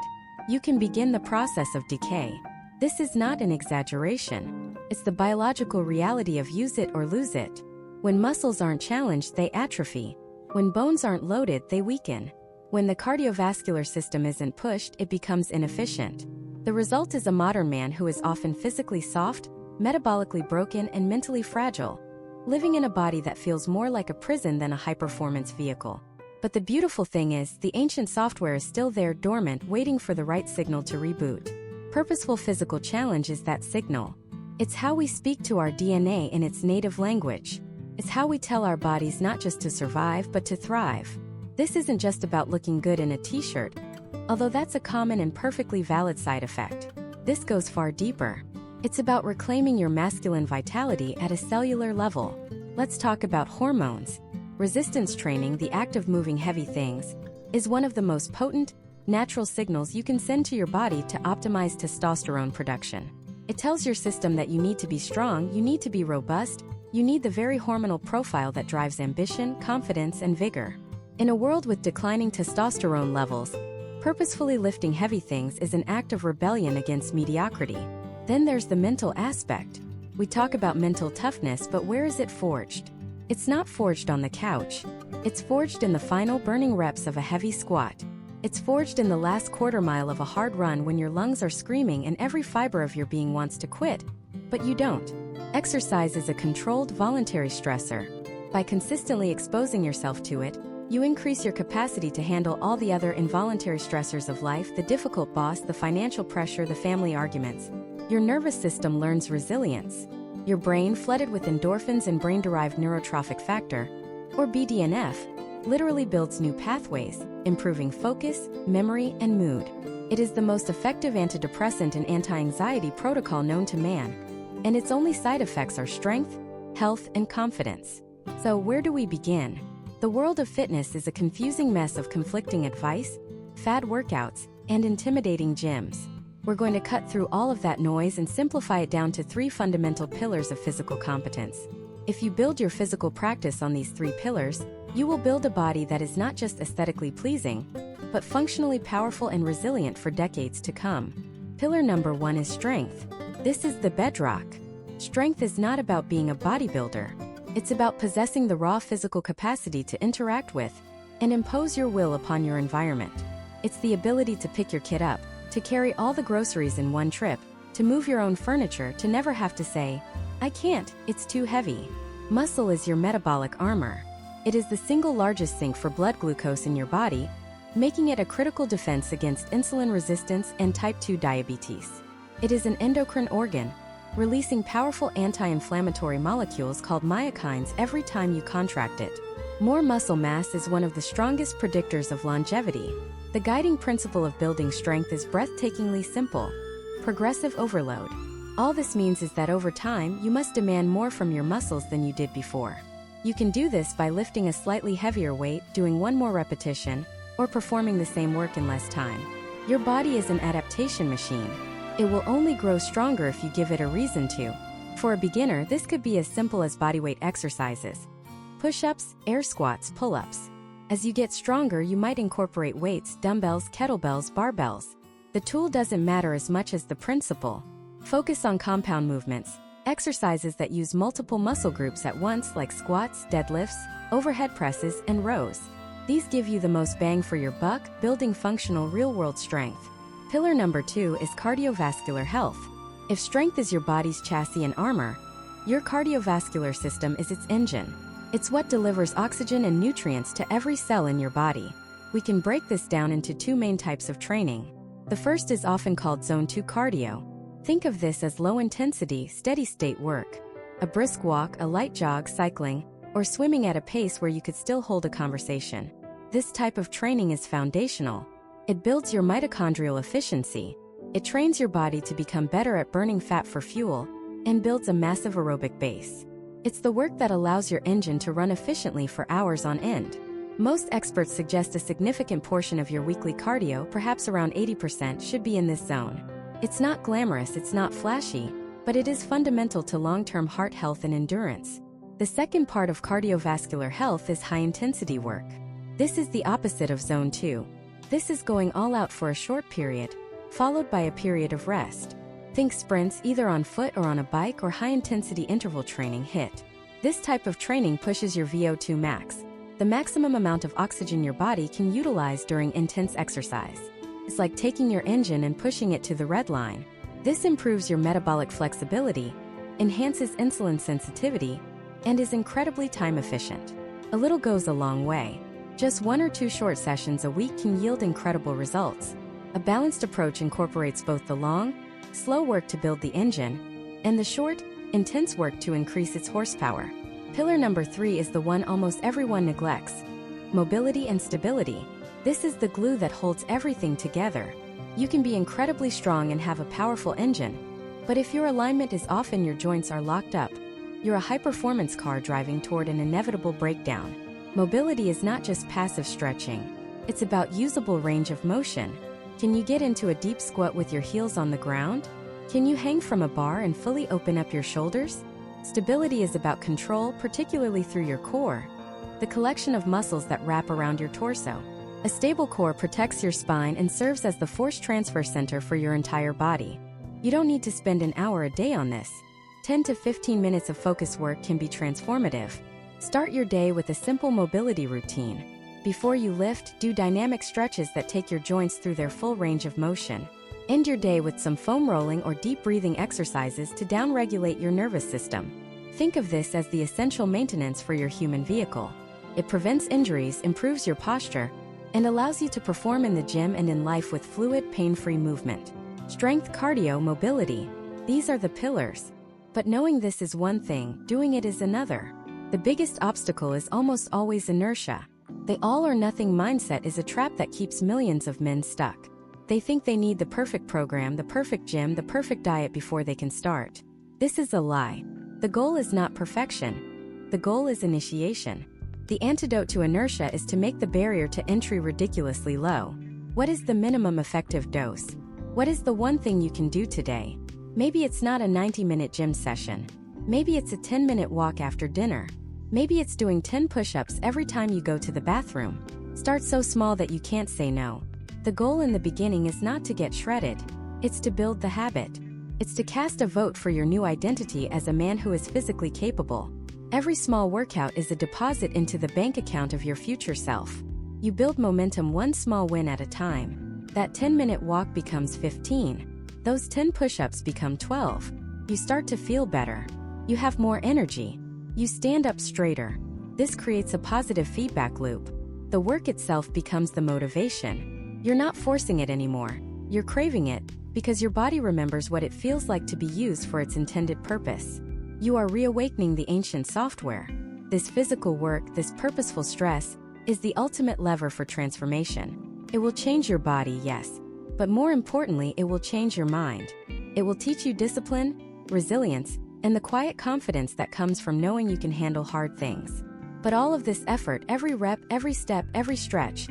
You can begin the process of decay. This is not an exaggeration. It's the biological reality of use it or lose it. When muscles aren't challenged, they atrophy. When bones aren't loaded, they weaken. When the cardiovascular system isn't pushed, it becomes inefficient. The result is a modern man who is often physically soft, metabolically broken, and mentally fragile, living in a body that feels more like a prison than a high-performance vehicle. But the beautiful thing is, the ancient software is still there, dormant, waiting for the right signal to reboot. Purposeful physical challenge is that signal. It's how we speak to our DNA in its native language. It's how we tell our bodies not just to survive, but to thrive. This isn't just about looking good in a t-shirt, although that's a common and perfectly valid side effect. This goes far deeper. It's about reclaiming your masculine vitality at a cellular level. Let's talk about hormones. Resistance training, the act of moving heavy things, is one of the most potent, natural signals you can send to your body to optimize testosterone production. It tells your system that you need to be strong, you need to be robust, you need the very hormonal profile that drives ambition, confidence, and vigor. In a world with declining testosterone levels, purposefully lifting heavy things is an act of rebellion against mediocrity. Then there's the mental aspect. We talk about mental toughness, but where is it forged? It's not forged on the couch. It's forged in the final burning reps of a heavy squat. It's forged in the last quarter mile of a hard run when your lungs are screaming and every fiber of your being wants to quit, but you don't. Exercise is a controlled, voluntary stressor. By consistently exposing yourself to it, you increase your capacity to handle all the other involuntary stressors of life: the difficult boss, the financial pressure, the family arguments. Your nervous system learns resilience. Your brain, flooded with endorphins and brain-derived neurotrophic factor, or BDNF, literally builds new pathways, improving focus, memory, and mood. It is the most effective antidepressant and anti-anxiety protocol known to man, and its only side effects are strength, health, and confidence. So where do we begin? The world of fitness is a confusing mess of conflicting advice, fad workouts, and intimidating gyms. We're going to cut through all of that noise and simplify it down to 3 fundamental pillars of physical competence. If you build your physical practice on these 3 pillars, you will build a body that is not just aesthetically pleasing, but functionally powerful and resilient for decades to come. Pillar number 1 is strength. This is the bedrock. Strength is not about being a bodybuilder. It's about possessing the raw physical capacity to interact with and impose your will upon your environment. It's the ability to pick your kid up, to carry all the groceries in one trip, to move your own furniture, to never have to say, "I can't, it's too heavy." Muscle is your metabolic armor. It is the single largest sink for blood glucose in your body, making it a critical defense against insulin resistance and type 2 diabetes. It is an endocrine organ, releasing powerful anti-inflammatory molecules called myokines every time you contract it. More muscle mass is one of the strongest predictors of longevity. The guiding principle of building strength is breathtakingly simple: progressive overload. All this means is that over time, you must demand more from your muscles than you did before. You can do this by lifting a slightly heavier weight, doing 1 more repetition, or performing the same work in less time. Your body is an adaptation machine. It will only grow stronger if you give it a reason to. For a beginner, this could be as simple as bodyweight exercises: push-ups, air squats, pull-ups. As you get stronger, you might incorporate weights, dumbbells, kettlebells, barbells. The tool doesn't matter as much as the principle. Focus on compound movements, exercises that use multiple muscle groups at once, like squats, deadlifts, overhead presses, and rows. These give you the most bang for your buck, building functional real-world strength. Pillar number 2 is cardiovascular health. If strength is your body's chassis and armor, your cardiovascular system is its engine. It's what delivers oxygen and nutrients to every cell in your body. We can break this down into 2 main types of training. The first is often called Zone 2 cardio. Think of this as low-intensity, steady-state work. A brisk walk, a light jog, cycling, or swimming at a pace where you could still hold a conversation. This type of training is foundational. It builds your mitochondrial efficiency. It trains your body to become better at burning fat for fuel, and builds a massive aerobic base. It's the work that allows your engine to run efficiently for hours on end. Most experts suggest a significant portion of your weekly cardio, perhaps around 80%, should be in this zone. It's not glamorous, it's not flashy, but it is fundamental to long-term heart health and endurance. The second part of cardiovascular health is high-intensity work. This is the opposite of Zone 2. This is going all out for a short period, followed by a period of rest. Think sprints either on foot or on a bike, or high-intensity interval training HIIT. This type of training pushes your VO2 max, the maximum amount of oxygen your body can utilize during intense exercise. It's like taking your engine and pushing it to the red line. This improves your metabolic flexibility, enhances insulin sensitivity, and is incredibly time efficient. A little goes a long way. Just 1 or 2 short sessions a week can yield incredible results. A balanced approach incorporates both the long, slow work to build the engine, and the short, intense work to increase its horsepower. Pillar number 3 is the one almost everyone neglects: mobility and stability. This is the glue that holds everything together. You can be incredibly strong and have a powerful engine, but if your alignment is off and your joints are locked up, you're a high-performance car driving toward an inevitable breakdown. Mobility is not just passive stretching. It's about usable range of motion. Can you get into a deep squat with your heels on the ground? Can you hang from a bar and fully open up your shoulders? Stability is about control, particularly through your core, the collection of muscles that wrap around your torso. A stable core protects your spine and serves as the force transfer center for your entire body. You don't need to spend an hour a day on this. 10 to 15 minutes of focus work can be transformative. Start your day with a simple mobility routine. Before you lift, do dynamic stretches that take your joints through their full range of motion. End your day with some foam rolling or deep breathing exercises to downregulate your nervous system. Think of this as the essential maintenance for your human vehicle. It prevents injuries, improves your posture, and allows you to perform in the gym and in life with fluid, pain-free movement. Strength, cardio, mobility. These are the pillars. But knowing this is one thing, doing it is another. The biggest obstacle is almost always inertia. The all-or-nothing mindset is a trap that keeps millions of men stuck. They think they need the perfect program, the perfect gym, the perfect diet before they can start. This is a lie. The goal is not perfection. The goal is initiation. The antidote to inertia is to make the barrier to entry ridiculously low. What is the minimum effective dose? What is the one thing you can do today? Maybe it's not a 90-minute gym session. Maybe it's a 10-minute walk after dinner. Maybe it's doing 10 push-ups every time you go to the bathroom. Start so small that you can't say no. The goal in the beginning is not to get shredded. It's to build the habit. It's to cast a vote for your new identity as a man who is physically capable. Every small workout is a deposit into the bank account of your future self. You build momentum one small win at a time. That 10-minute walk becomes 15. Those 10 push-ups become 12. You start to feel better. You have more energy. You stand up straighter. This creates a positive feedback loop. The work itself becomes the motivation. You're not forcing it anymore. You're craving it, because your body remembers what it feels like to be used for its intended purpose. You are reawakening the ancient software. This physical work, this purposeful stress, is the ultimate lever for transformation. It will change your body, yes, but more importantly, it will change your mind. It will teach you discipline, resilience, and the quiet confidence that comes from knowing you can handle hard things. But all of this effort, every rep, every step, every stretch,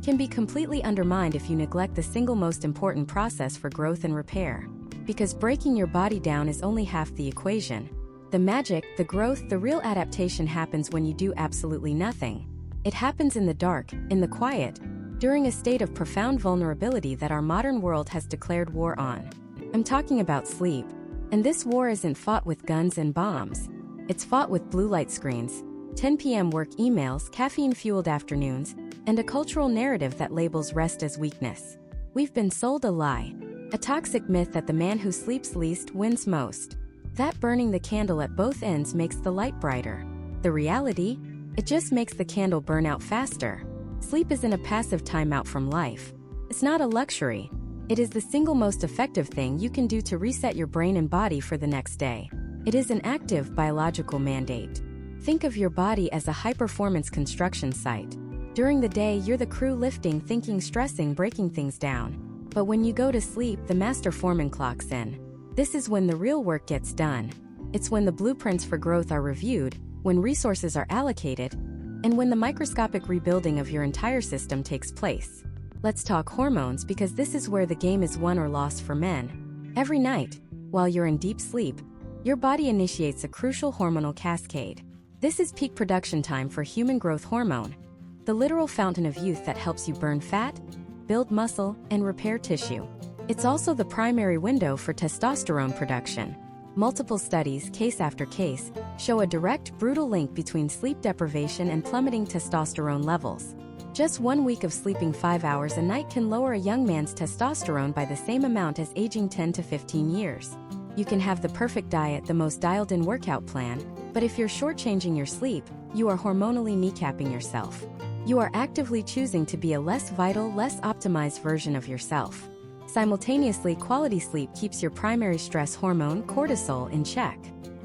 can be completely undermined if you neglect the single most important process for growth and repair. Because breaking your body down is only half the equation. The magic, the growth, the real adaptation happens when you do absolutely nothing. It happens in the dark, in the quiet, during a state of profound vulnerability that our modern world has declared war on. I'm talking about sleep. And this war isn't fought with guns and bombs. It's fought with blue light screens, 10 p.m. work emails, caffeine-fueled afternoons, and a cultural narrative that labels rest as weakness. We've been sold a lie, a toxic myth that the man who sleeps least wins most. That burning the candle at both ends makes the light brighter. The reality? It just makes the candle burn out faster. Sleep isn't a passive timeout from life. It's not a luxury. It is the single most effective thing you can do to reset your brain and body for the next day. It is an active biological mandate. Think of your body as a high-performance construction site. During the day, you're the crew lifting, thinking, stressing, breaking things down. But when you go to sleep, the master foreman clocks in. This is when the real work gets done. It's when the blueprints for growth are reviewed, when resources are allocated, and when the microscopic rebuilding of your entire system takes place. Let's talk hormones, because this is where the game is won or lost for men. Every night, while you're in deep sleep, your body initiates a crucial hormonal cascade. This is peak production time for human growth hormone, the literal fountain of youth that helps you burn fat, build muscle, and repair tissue. It's also the primary window for testosterone production. Multiple studies, case after case, show a direct, brutal link between sleep deprivation and plummeting testosterone levels. Just 1 week of sleeping 5 hours a night can lower a young man's testosterone by the same amount as aging 10 to 15 years. You can have the perfect diet, the most dialed-in workout plan, but if you're shortchanging your sleep, you are hormonally kneecapping yourself. You are actively choosing to be a less vital, less optimized version of yourself. Simultaneously, quality sleep keeps your primary stress hormone, cortisol, in check.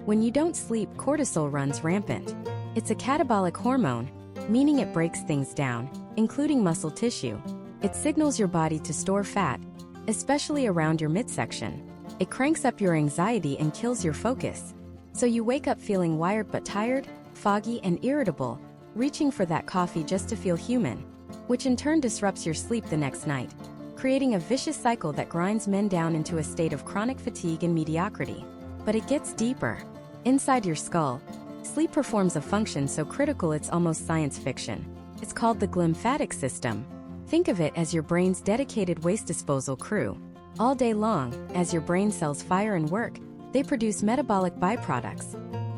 When you don't sleep, cortisol runs rampant. It's a catabolic hormone, meaning it breaks things down, including muscle tissue. It signals your body to store fat, especially around your midsection. It cranks up your anxiety and kills your focus. So you wake up feeling wired but tired, foggy and irritable, reaching for that coffee just to feel human, which in turn disrupts your sleep the next night, creating a vicious cycle that grinds men down into a state of chronic fatigue and mediocrity. But it gets deeper. Inside your skull, sleep performs a function so critical it's almost science fiction. It's called the glymphatic system. Think of it as your brain's dedicated waste disposal crew. All day long, as your brain cells fire and work, they produce metabolic byproducts,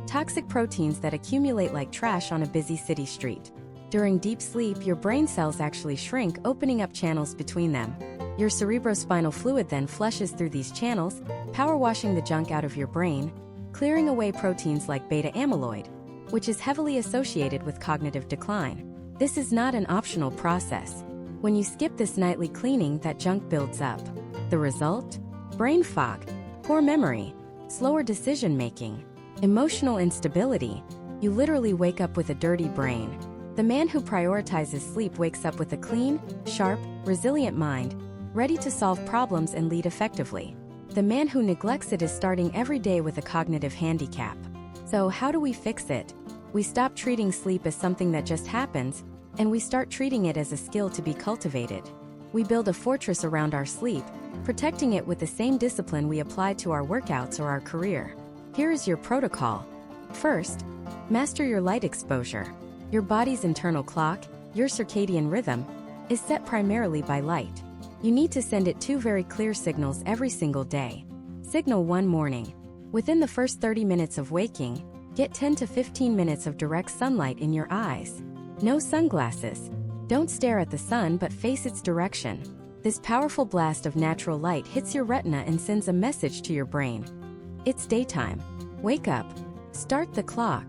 toxic proteins that accumulate like trash on a busy city street. During deep sleep, your brain cells actually shrink, opening up channels between them. Your cerebrospinal fluid then flushes through these channels, power washing the junk out of your brain, clearing away proteins like beta amyloid, which is heavily associated with cognitive decline. This is not an optional process. When you skip this nightly cleaning, that junk builds up. The result? Brain fog, poor memory, slower decision-making, emotional instability. You literally wake up with a dirty brain. The man who prioritizes sleep wakes up with a clean, sharp, resilient mind, ready to solve problems and lead effectively. The man who neglects it is starting every day with a cognitive handicap. So how do we fix it? We stop treating sleep as something that just happens, and we start treating it as a skill to be cultivated. We build a fortress around our sleep, protecting it with the same discipline we apply to our workouts or our career. Here is your protocol. First, master your light exposure. Your body's internal clock, your circadian rhythm, is set primarily by light. You need to send it 2 very clear signals every single day. Signal 1: morning. Within the first 30 minutes of waking, get 10 to 15 minutes of direct sunlight in your eyes. No sunglasses. Don't stare at the sun but face its direction. This powerful blast of natural light hits your retina and sends a message to your brain. It's daytime. Wake up. Start the clock.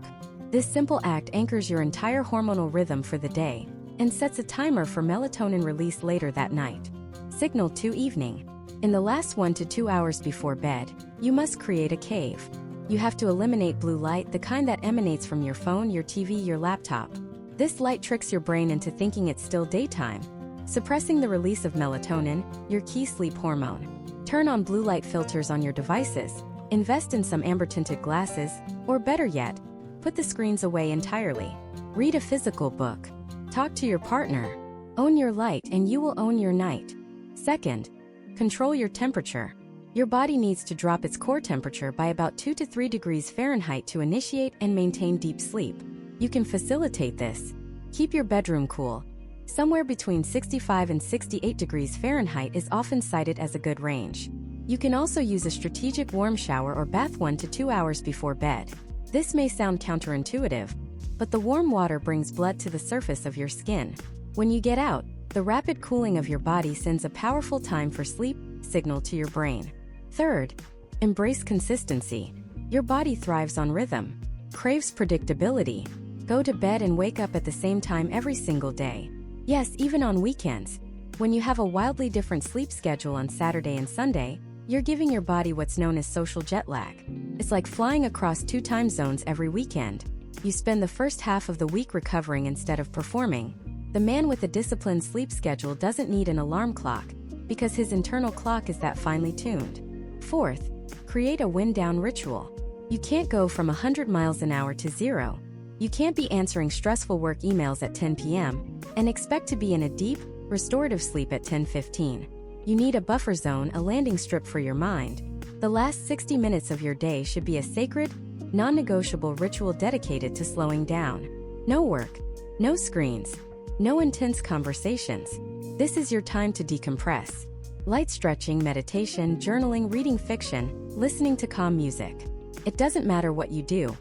This simple act anchors your entire hormonal rhythm for the day and sets a timer for melatonin release later that night. Signal 2: evening. In the last 1 to 2 hours before bed, you must create a cave. You have to eliminate blue light, the kind that emanates from your phone, your TV, your laptop. This light tricks your brain into thinking it's still daytime, suppressing the release of melatonin, your key sleep hormone. Turn on blue light filters on your devices, invest in some amber-tinted glasses, or better yet, put the screens away entirely. Read a physical book. Talk to your partner. Own your light and you will own your night. Second, control your temperature. Your body needs to drop its core temperature by about 2 to 3 degrees Fahrenheit to initiate and maintain deep sleep. You can facilitate this. Keep your bedroom cool. Somewhere between 65 and 68 degrees Fahrenheit is often cited as a good range. You can also use a strategic warm shower or bath 1 to 2 hours before bed. This may sound counterintuitive, but the warm water brings blood to the surface of your skin. When you get out, the rapid cooling of your body sends a powerful time for sleep signal to your brain. Third, embrace consistency. Your body thrives on rhythm, craves predictability. Go to bed and wake up at the same time every single day. Yes, even on weekends. When you have a wildly different sleep schedule on Saturday and Sunday, you're giving your body what's known as social jet lag. It's like flying across 2 time zones every weekend. You spend the first half of the week recovering instead of performing. The man with a disciplined sleep schedule doesn't need an alarm clock, because his internal clock is that finely tuned. Fourth, create a wind-down ritual. You can't go from 100 miles an hour to 0. You can't be answering stressful work emails at 10 p.m. and expect to be in a deep, restorative sleep at 10:15. You need a buffer zone, a landing strip for your mind. The last 60 minutes of your day should be a sacred, non-negotiable ritual dedicated to slowing down. No work, no screens, no intense conversations. This is your time to decompress. Light stretching, meditation, journaling, reading fiction, listening to calm music. It doesn't matter what you do,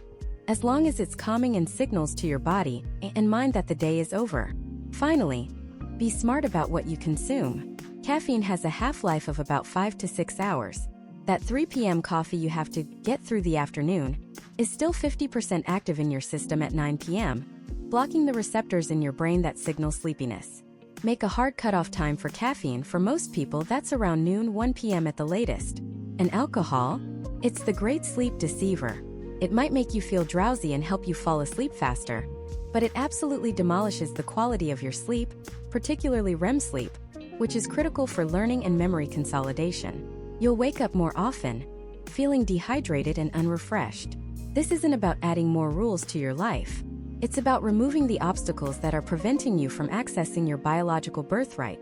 as long as it's calming and signals to your body and mind that the day is over. Finally, be smart about what you consume. Caffeine has a half-life of about 5 to 6 hours. That 3 p.m. coffee you have to get through the afternoon is still 50% active in your system at 9 p.m., blocking the receptors in your brain that signal sleepiness. Make a hard cutoff time for caffeine. For most people, that's around noon, 1 p.m. at the latest. And alcohol? It's the great sleep deceiver. It might make you feel drowsy and help you fall asleep faster, but it absolutely demolishes the quality of your sleep, particularly REM sleep, which is critical for learning and memory consolidation. You'll wake up more often, feeling dehydrated and unrefreshed. This isn't about adding more rules to your life. It's about removing the obstacles that are preventing you from accessing your biological birthright.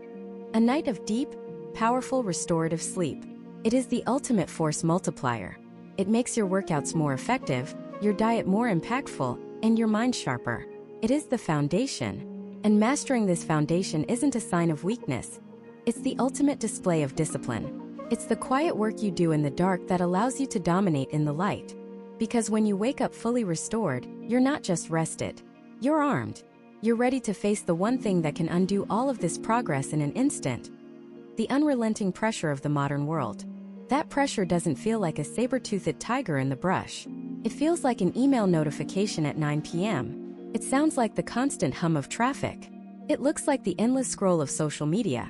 A night of deep, powerful restorative sleep. It is the ultimate force multiplier. It makes your workouts more effective, your diet more impactful, and your mind sharper. It is the foundation. And mastering this foundation isn't a sign of weakness. It's the ultimate display of discipline. It's the quiet work you do in the dark that allows you to dominate in the light. Because when you wake up fully restored, you're not just rested. You're armed. You're ready to face the one thing that can undo all of this progress in an instant. The unrelenting pressure of the modern world. That pressure doesn't feel like a saber-toothed tiger in the brush. It feels like an email notification at 9 p.m. It sounds like the constant hum of traffic. It looks like the endless scroll of social media.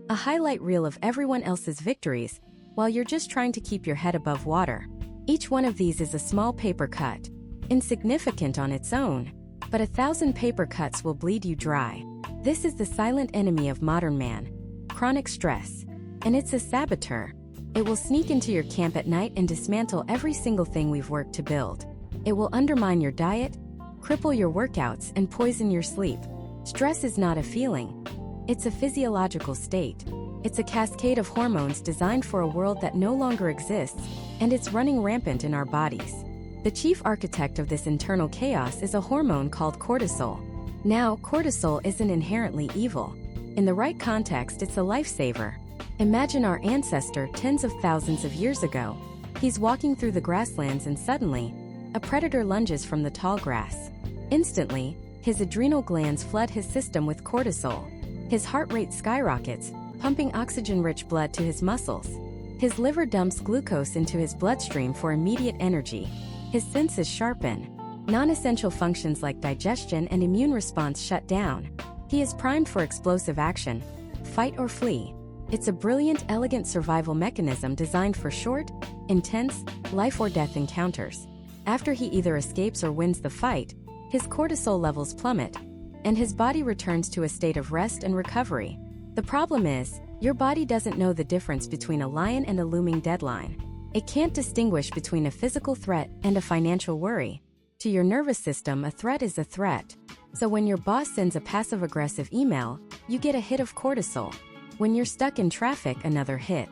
A highlight reel of everyone else's victories, while you're just trying to keep your head above water. Each one of these is a small paper cut, insignificant on its own, but 1,000 paper cuts will bleed you dry. This is the silent enemy of modern man, chronic stress, and it's a saboteur. It will sneak into your camp at night and dismantle every single thing we've worked to build. It will undermine your diet, cripple your workouts, and poison your sleep. Stress is not a feeling. It's a physiological state. It's a cascade of hormones designed for a world that no longer exists, and it's running rampant in our bodies. The chief architect of this internal chaos is a hormone called cortisol. Now, cortisol isn't inherently evil. In the right context, it's a lifesaver. Imagine our ancestor tens of thousands of years ago. He's walking through the grasslands and suddenly, a predator lunges from the tall grass. Instantly, his adrenal glands flood his system with cortisol. His heart rate skyrockets, pumping oxygen-rich blood to his muscles. His liver dumps glucose into his bloodstream for immediate energy. His senses sharpen. Non-essential functions like digestion and immune response shut down. He is primed for explosive action. Fight or flee. It's a brilliant, elegant survival mechanism designed for short, intense, life-or-death encounters. After he either escapes or wins the fight, his cortisol levels plummet, and his body returns to a state of rest and recovery. The problem is, your body doesn't know the difference between a lion and a looming deadline. It can't distinguish between a physical threat and a financial worry. To your nervous system, a threat is a threat. So when your boss sends a passive-aggressive email, you get a hit of cortisol. When you're stuck in traffic, another hit.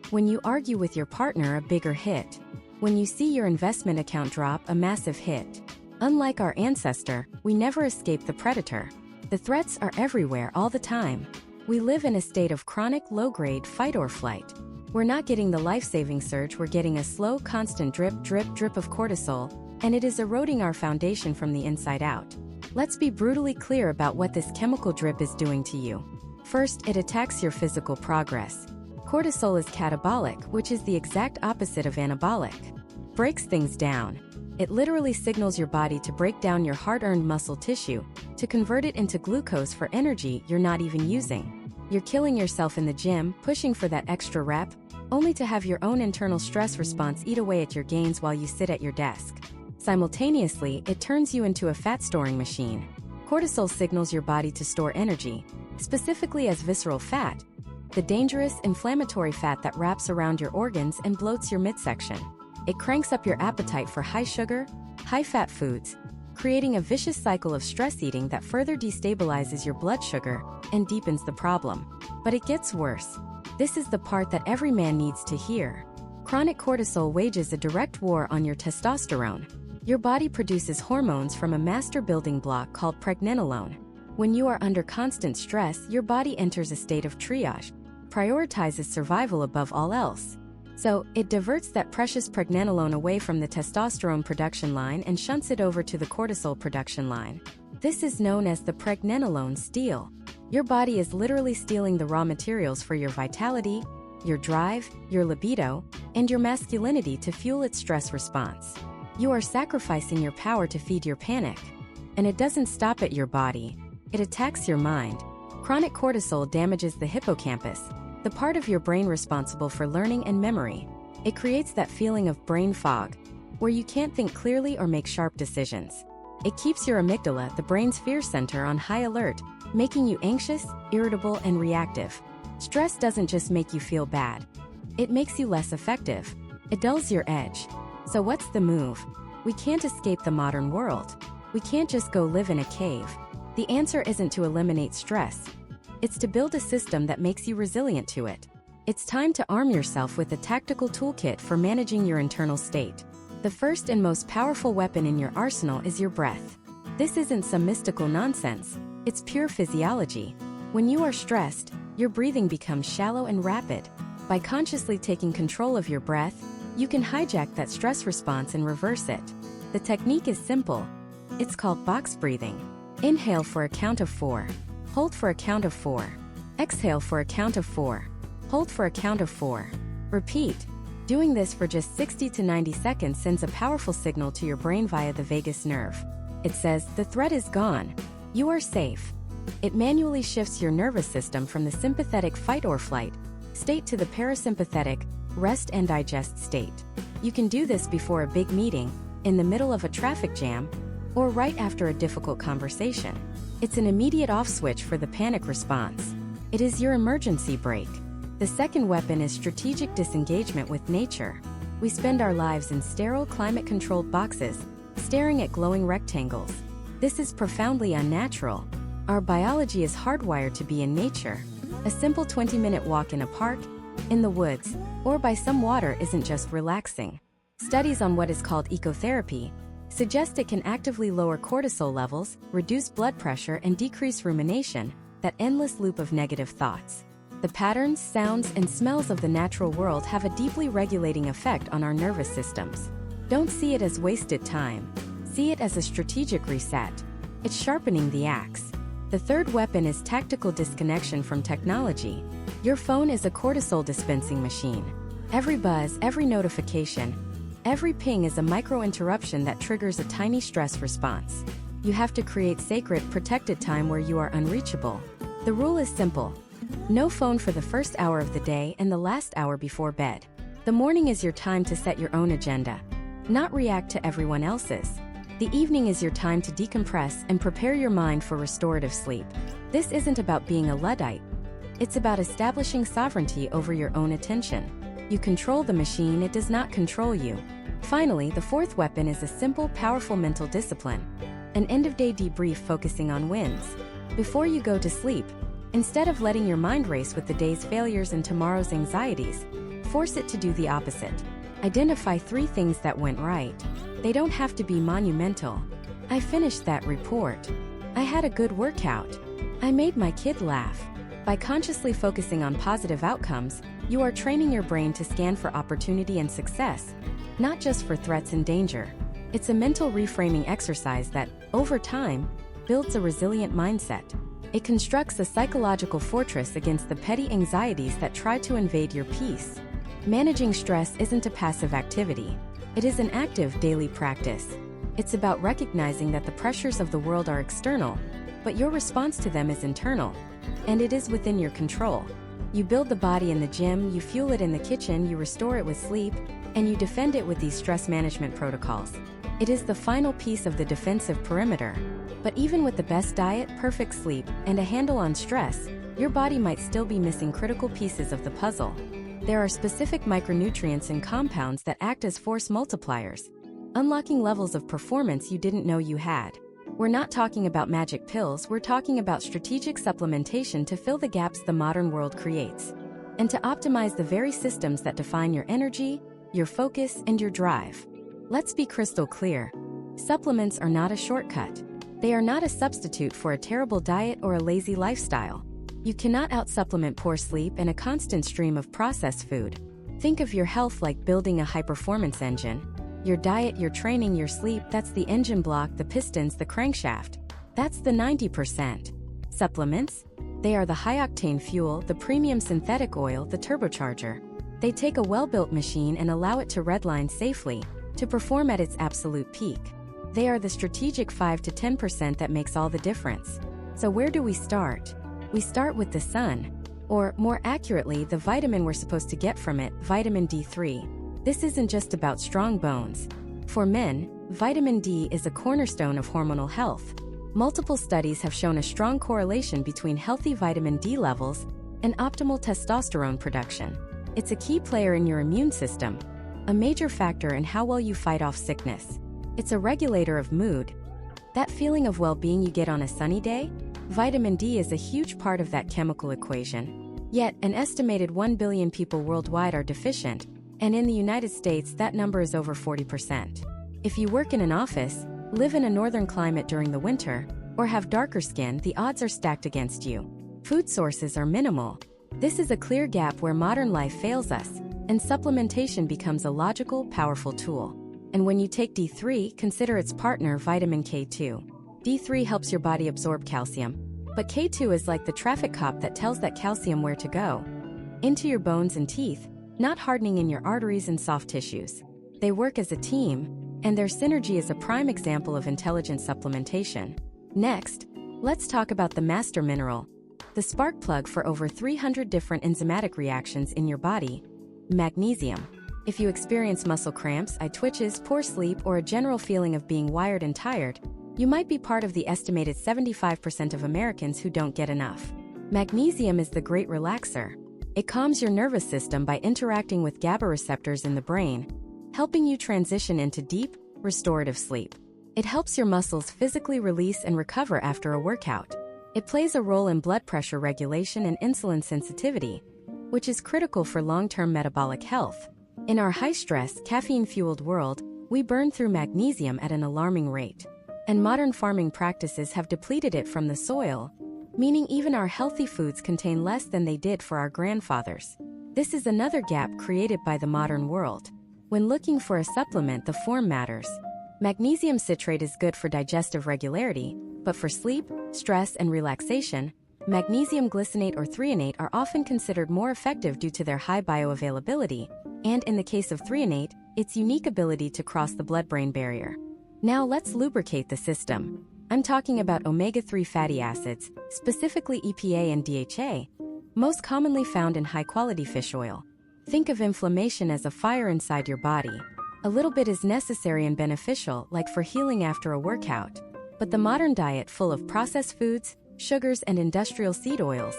When you argue with your partner, a bigger hit. When you see your investment account drop, a massive hit. Unlike our ancestor, we never escape the predator. The threats are everywhere all the time. We live in a state of chronic low-grade fight or flight. We're not getting the life-saving surge, we're getting a slow, constant drip, drip, drip of cortisol, and it is eroding our foundation from the inside out. Let's be brutally clear about what this chemical drip is doing to you. First, it attacks your physical progress. Cortisol is catabolic, which is the exact opposite of anabolic. Breaks things down. It literally signals your body to break down your hard-earned muscle tissue, to convert it into glucose for energy you're not even using. You're killing yourself in the gym, pushing for that extra rep, only to have your own internal stress response eat away at your gains while you sit at your desk. Simultaneously, it turns you into a fat-storing machine. Cortisol signals your body to store energy, specifically as visceral fat, the dangerous inflammatory fat that wraps around your organs and bloats your midsection. It cranks up your appetite for high-sugar, high-fat foods, creating a vicious cycle of stress eating that further destabilizes your blood sugar and deepens the problem. But it gets worse. This is the part that every man needs to hear. Chronic cortisol wages a direct war on your testosterone. Your body produces hormones from a master building block called pregnenolone. When you are under constant stress, your body enters a state of triage, prioritizes survival above all else. So, it diverts that precious pregnenolone away from the testosterone production line and shunts it over to the cortisol production line. This is known as the pregnenolone steal. Your body is literally stealing the raw materials for your vitality, your drive, your libido, and your masculinity to fuel its stress response. You are sacrificing your power to feed your panic. And it doesn't stop at your body. It attacks your mind. Chronic cortisol damages the hippocampus, the part of your brain responsible for learning and memory. It creates that feeling of brain fog, where you can't think clearly or make sharp decisions. It keeps your amygdala, the brain's fear center, on high alert, making you anxious, irritable, and reactive. Stress doesn't just make you feel bad. It makes you less effective. It dulls your edge. So what's the move? We can't escape the modern world. We can't just go live in a cave. The answer isn't to eliminate stress. It's to build a system that makes you resilient to it. It's time to arm yourself with a tactical toolkit for managing your internal state. The first and most powerful weapon in your arsenal is your breath. This isn't some mystical nonsense. It's pure physiology. When you are stressed, your breathing becomes shallow and rapid. By consciously taking control of your breath, you can hijack that stress response and reverse it. The technique is simple. It's called box breathing. Inhale for a count of 4. Hold for a count of 4. Exhale for a count of 4. Hold for a count of 4. Repeat. Doing this for just 60 to 90 seconds sends a powerful signal to your brain via the vagus nerve. It says, the threat is gone. You are safe. It manually shifts your nervous system from the sympathetic fight or flight state to the parasympathetic rest and digest state. You can do this before a big meeting, in the middle of a traffic jam, or right after a difficult conversation. It's an immediate off switch for the panic response. It is your emergency brake. The second weapon is strategic disengagement with nature. We spend our lives in sterile, climate-controlled boxes, staring at glowing rectangles. This is profoundly unnatural. Our biology is hardwired to be in nature. A simple 20-minute walk in a park, in the woods, or by some water isn't just relaxing. Studies on what is called ecotherapy suggest it can actively lower cortisol levels, reduce blood pressure, and decrease rumination, that endless loop of negative thoughts. The patterns, sounds, and smells of the natural world have a deeply regulating effect on our nervous systems. Don't see it as wasted time. See it as a strategic reset. It's sharpening the axe. The third weapon is tactical disconnection from technology. Your phone is a cortisol dispensing machine. Every buzz, every notification, every ping is a micro-interruption that triggers a tiny stress response. You have to create sacred, protected time where you are unreachable. The rule is simple. No phone for the first hour of the day and the last hour before bed. The morning is your time to set your own agenda, not react to everyone else's. The evening is your time to decompress and prepare your mind for restorative sleep. This isn't about being a Luddite. It's about establishing sovereignty over your own attention. You control the machine, it does not control you. Finally, the fourth weapon is a simple, powerful mental discipline. An end-of-day debrief focusing on wins. Before you go to sleep, instead of letting your mind race with the day's failures and tomorrow's anxieties, force it to do the opposite. Identify 3 things that went right. They don't have to be monumental. I finished that report. I had a good workout. I made my kid laugh. By consciously focusing on positive outcomes, you are training your brain to scan for opportunity and success, not just for threats and danger. It's a mental reframing exercise that, over time, builds a resilient mindset. It constructs a psychological fortress against the petty anxieties that try to invade your peace. Managing stress isn't a passive activity. It is an active daily practice. It's about recognizing that the pressures of the world are external, but your response to them is internal, and it is within your control. You build the body in the gym, you fuel it in the kitchen, you restore it with sleep, and you defend it with these stress management protocols. It is the final piece of the defensive perimeter. But even with the best diet, perfect sleep, and a handle on stress, your body might still be missing critical pieces of the puzzle. There are specific micronutrients and compounds that act as force multipliers, unlocking levels of performance you didn't know you had. We're not talking about magic pills, we're talking about strategic supplementation to fill the gaps the modern world creates, and to optimize the very systems that define your energy, your focus, and your drive. Let's be crystal clear. Supplements are not a shortcut. They are not a substitute for a terrible diet or a lazy lifestyle. You cannot out-supplement poor sleep and a constant stream of processed food. Think of your health like building a high-performance engine. Your diet, your training, your sleep, that's the engine block, the pistons, the crankshaft. That's the 90%. Supplements? They are the high-octane fuel, the premium synthetic oil, the turbocharger. They take a well-built machine and allow it to redline safely, to perform at its absolute peak. They are the strategic 5 to 10% that makes all the difference. So where do we start? We start with the sun. Or, more accurately, the vitamin we're supposed to get from it, vitamin D3. This isn't just about strong bones. For men, vitamin D is a cornerstone of hormonal health. Multiple studies have shown a strong correlation between healthy vitamin D levels and optimal testosterone production. It's a key player in your immune system, a major factor in how well you fight off sickness. It's a regulator of mood. That feeling of well-being you get on a sunny day? Vitamin D is a huge part of that chemical equation. Yet, an estimated 1 billion people worldwide are deficient, and in the United States that number is over 40%. If you work in an office, live in a northern climate during the winter, or have darker skin, the odds are stacked against you. Food sources are minimal. This is a clear gap where modern life fails us, and supplementation becomes a logical, powerful tool. And when you take D3, consider its partner, vitamin K2. D3 helps your body absorb calcium, but K2 is like the traffic cop that tells that calcium where to go. Into your bones and teeth, not hardening in your arteries and soft tissues. They work as a team, and their synergy is a prime example of intelligent supplementation. Next, let's talk about the master mineral, the spark plug for over 300 different enzymatic reactions in your body, magnesium. If you experience muscle cramps, eye twitches, poor sleep, or a general feeling of being wired and tired, you might be part of the estimated 75% of Americans who don't get enough. Magnesium is the great relaxer. It calms your nervous system by interacting with GABA receptors in the brain, helping you transition into deep, restorative sleep. It helps your muscles physically release and recover after a workout. It plays a role in blood pressure regulation and insulin sensitivity, which is critical for long-term metabolic health. In our high-stress, caffeine-fueled world, we burn through magnesium at an alarming rate. And modern farming practices have depleted it from the soil, meaning even our healthy foods contain less than they did for our grandfathers. This is another gap created by the modern world. When looking for a supplement, the form matters. Magnesium citrate is good for digestive regularity, but for sleep, stress, and relaxation, magnesium glycinate or threonate are often considered more effective due to their high bioavailability, and in the case of threonate, its unique ability to cross the blood-brain barrier. Now let's lubricate the system. I'm talking about omega-3 fatty acids, specifically EPA and DHA, most commonly found in high-quality fish oil. Think of inflammation as a fire inside your body. A little bit is necessary and beneficial, like for healing after a workout. But the modern diet, full of processed foods, sugars, and industrial seed oils,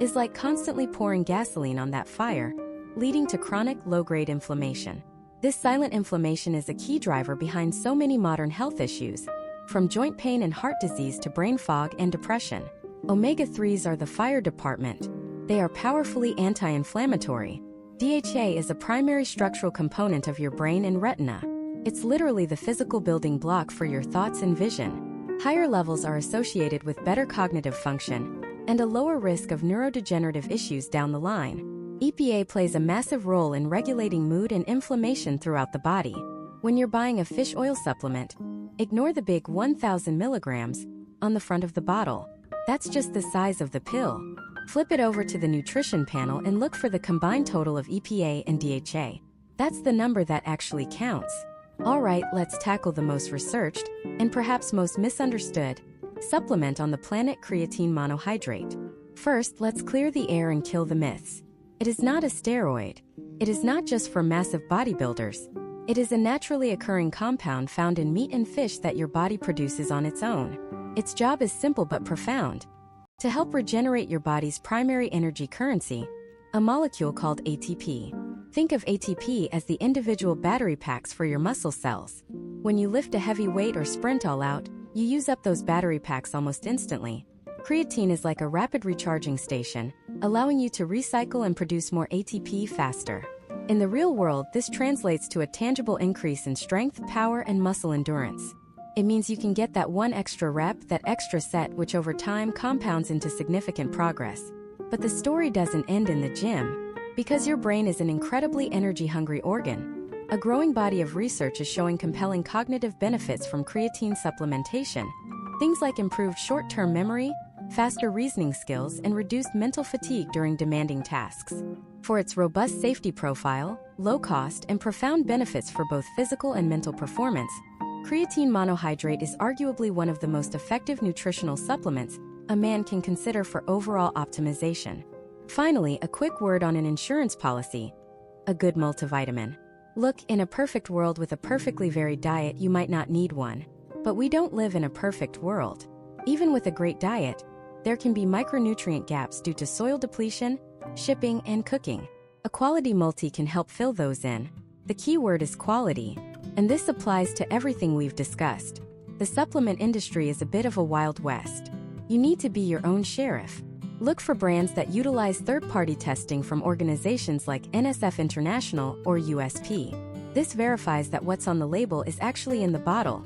is like constantly pouring gasoline on that fire, leading to chronic, low-grade inflammation. This silent inflammation is a key driver behind so many modern health issues, from joint pain and heart disease to brain fog and depression. Omega-3s are the fire department. They are powerfully anti-inflammatory. DHA is a primary structural component of your brain and retina. It's literally the physical building block for your thoughts and vision. Higher levels are associated with better cognitive function and a lower risk of neurodegenerative issues down the line. EPA plays a massive role in regulating mood and inflammation throughout the body. When you're buying a fish oil supplement, ignore the big 1,000 milligrams on the front of the bottle. That's just the size of the pill. Flip it over to the nutrition panel and look for the combined total of EPA and DHA. That's the number that actually counts. Alright, let's tackle the most researched, and perhaps most misunderstood, supplement on the planet: creatine monohydrate. First, let's clear the air and kill the myths. It is not a steroid. It is not just for massive bodybuilders. It is a naturally occurring compound found in meat and fish that your body produces on its own. Its job is simple but profound: to help regenerate your body's primary energy currency, a molecule called ATP. Think of ATP as the individual battery packs for your muscle cells. When you lift a heavy weight or sprint all out, you use up those battery packs almost instantly. Creatine is like a rapid recharging station, allowing you to recycle and produce more ATP faster. In the real world, this translates to a tangible increase in strength, power, and muscle endurance. It means you can get that one extra rep, that extra set, which over time compounds into significant progress. But the story doesn't end in the gym, because your brain is an incredibly energy-hungry organ. A growing body of research is showing compelling cognitive benefits from creatine supplementation. Things like improved short-term memory, faster reasoning skills, and reduced mental fatigue during demanding tasks. For its robust safety profile, low cost, and profound benefits for both physical and mental performance, creatine monohydrate is arguably one of the most effective nutritional supplements a man can consider for overall optimization. Finally, a quick word on an insurance policy: a good multivitamin. Look, in a perfect world with a perfectly varied diet, you might not need one. But we don't live in a perfect world. Even with a great diet, there can be micronutrient gaps due to soil depletion, shipping, and cooking. A quality multi can help fill those in. The key word is quality, and this applies to everything we've discussed. The supplement industry is a bit of a wild west. You need to be your own sheriff. Look for brands that utilize third-party testing from organizations like NSF International or USP. This verifies that what's on the label is actually in the bottle,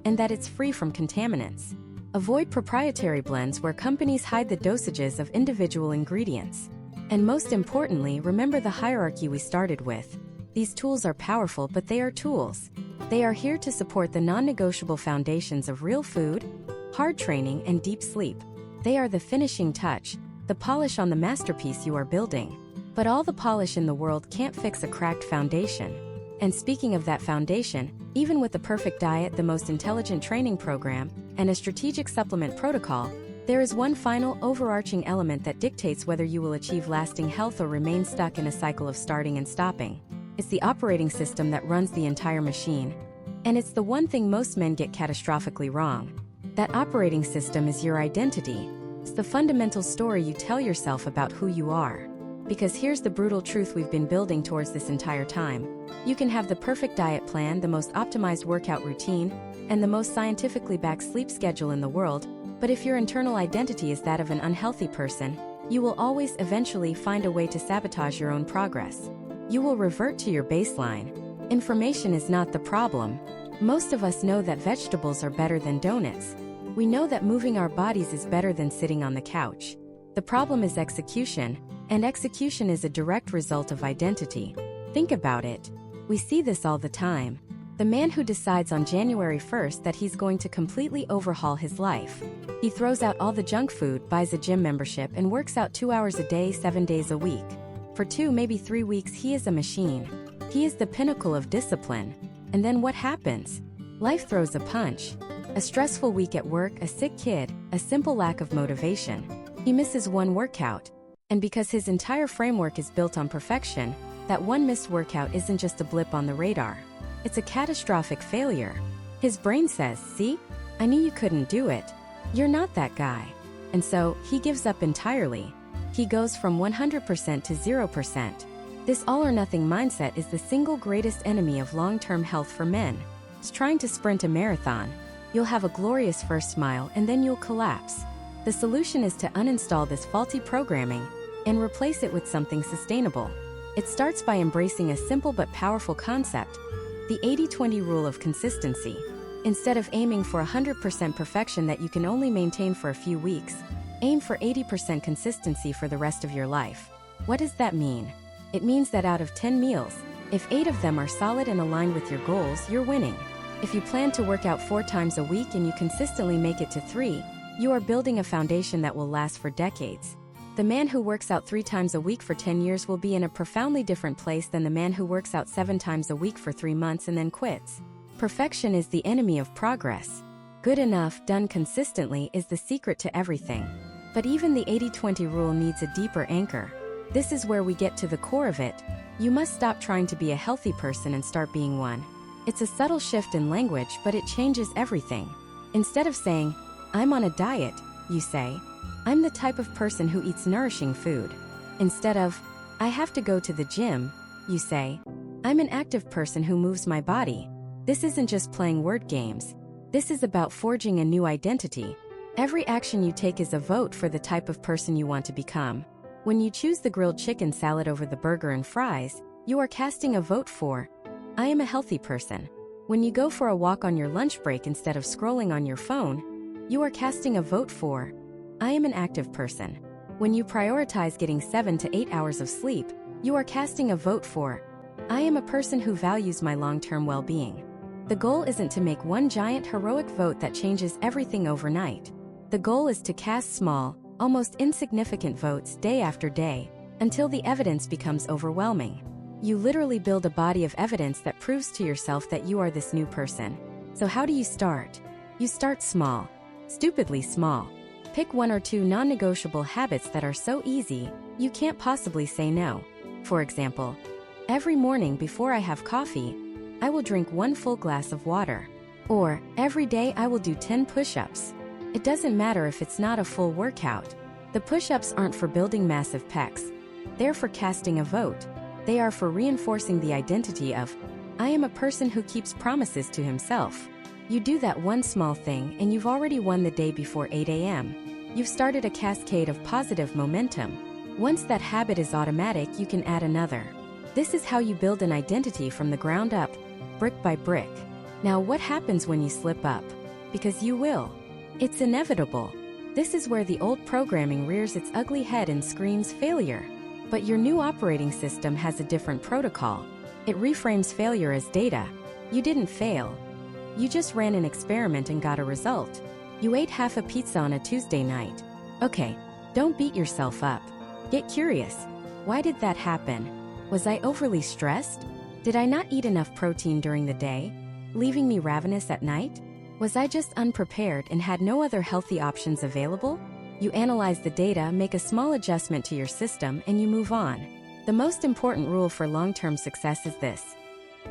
and that it's free from contaminants. Avoid proprietary blends where companies hide the dosages of individual ingredients. And most importantly, remember the hierarchy we started with. These tools are powerful, but they are tools. They are here to support the non-negotiable foundations of real food, hard training, and deep sleep. They are the finishing touch, the polish on the masterpiece you are building. But all the polish in the world can't fix a cracked foundation. And speaking of that foundation, even with the perfect diet, the most intelligent training program, and a strategic supplement protocol, there is one final overarching element that dictates whether you will achieve lasting health or remain stuck in a cycle of starting and stopping. It's the operating system that runs the entire machine. And it's the one thing most men get catastrophically wrong. That operating system is your identity. It's the fundamental story you tell yourself about who you are. Because here's the brutal truth we've been building towards this entire time. You can have the perfect diet plan, the most optimized workout routine, and the most scientifically backed sleep schedule in the world, but if your internal identity is that of an unhealthy person, you will always eventually find a way to sabotage your own progress. You will revert to your baseline. Information is not the problem. Most of us know that vegetables are better than donuts. We know that moving our bodies is better than sitting on the couch. The problem is execution, and execution is a direct result of identity. Think about it. We see this all the time. The man who decides on January 1st that he's going to completely overhaul his life. He throws out all the junk food, buys a gym membership, and works out 2 hours a day, 7 days a week. For 2, maybe 3 weeks, he is a machine. He is the pinnacle of discipline. And then what happens? Life throws a punch. A stressful week at work, a sick kid, a simple lack of motivation. He misses one workout. And because his entire framework is built on perfection, that one missed workout isn't just a blip on the radar. It's a catastrophic failure. His brain says, "See? I knew you couldn't do it. You're not that guy." And so, he gives up entirely. He goes from 100% to 0%. This all-or-nothing mindset is the single greatest enemy of long-term health for men. It's trying to sprint a marathon. You'll have a glorious first mile and then you'll collapse. The solution is to uninstall this faulty programming and replace it with something sustainable. It starts by embracing a simple but powerful concept: the 80-20 rule of consistency. Instead of aiming for 100% perfection that you can only maintain for a few weeks, aim for 80% consistency for the rest of your life. What does that mean? It means that out of 10 meals, if 8 of them are solid and aligned with your goals, you're winning. If you plan to work out 4 times a week and you consistently make it to 3, you are building a foundation that will last for decades. The man who works out 3 times a week for 10 years will be in a profoundly different place than the man who works out 7 times a week for 3 months and then quits. Perfection is the enemy of progress. Good enough, done consistently, is the secret to everything. But even the 80-20 rule needs a deeper anchor. This is where we get to the core of it. You must stop trying to be a healthy person and start being one. It's a subtle shift in language, but it changes everything. Instead of saying, "I'm on a diet," you say, "I'm the type of person who eats nourishing food." Instead of, "I have to go to the gym," you say, "I'm an active person who moves my body." This isn't just playing word games. This is about forging a new identity. Every action you take is a vote for the type of person you want to become. When you choose the grilled chicken salad over the burger and fries, you are casting a vote for, "I am a healthy person." When you go for a walk on your lunch break instead of scrolling on your phone, you are casting a vote for, "I am an active person." When you prioritize getting 7 to 8 hours of sleep, you are casting a vote for, "I am a person who values my long-term well-being." The goal isn't to make one giant heroic vote that changes everything overnight. The goal is to cast small, almost insignificant votes day after day, until the evidence becomes overwhelming. You literally build a body of evidence that proves to yourself that you are this new person. So how do you start? You start small. Stupidly small. Pick 1 or 2 non-negotiable habits that are so easy, you can't possibly say no. For example, every morning before I have coffee, I will drink 1 full glass of water. Or, every day I will do 10 push-ups. It doesn't matter if it's not a full workout. The push-ups aren't for building massive pecs. They're for casting a vote. They are for reinforcing the identity of, I am a person who keeps promises to himself. You do that one small thing and you've already won the day before 8 a.m. You've started a cascade of positive momentum. Once that habit is automatic, you can add another. This is how you build an identity from the ground up, brick by brick. Now what happens when you slip up? Because you will. It's inevitable. This is where the old programming rears its ugly head and screams failure. But your new operating system has a different protocol. It reframes failure as data. You didn't fail. You just ran an experiment and got a result. You ate half a pizza on a Tuesday night. Okay, don't beat yourself up. Get curious. Why did that happen? Was I overly stressed? Did I not eat enough protein during the day, leaving me ravenous at night? Was I just unprepared and had no other healthy options available? You analyze the data, make a small adjustment to your system, and you move on. The most important rule for long-term success is this: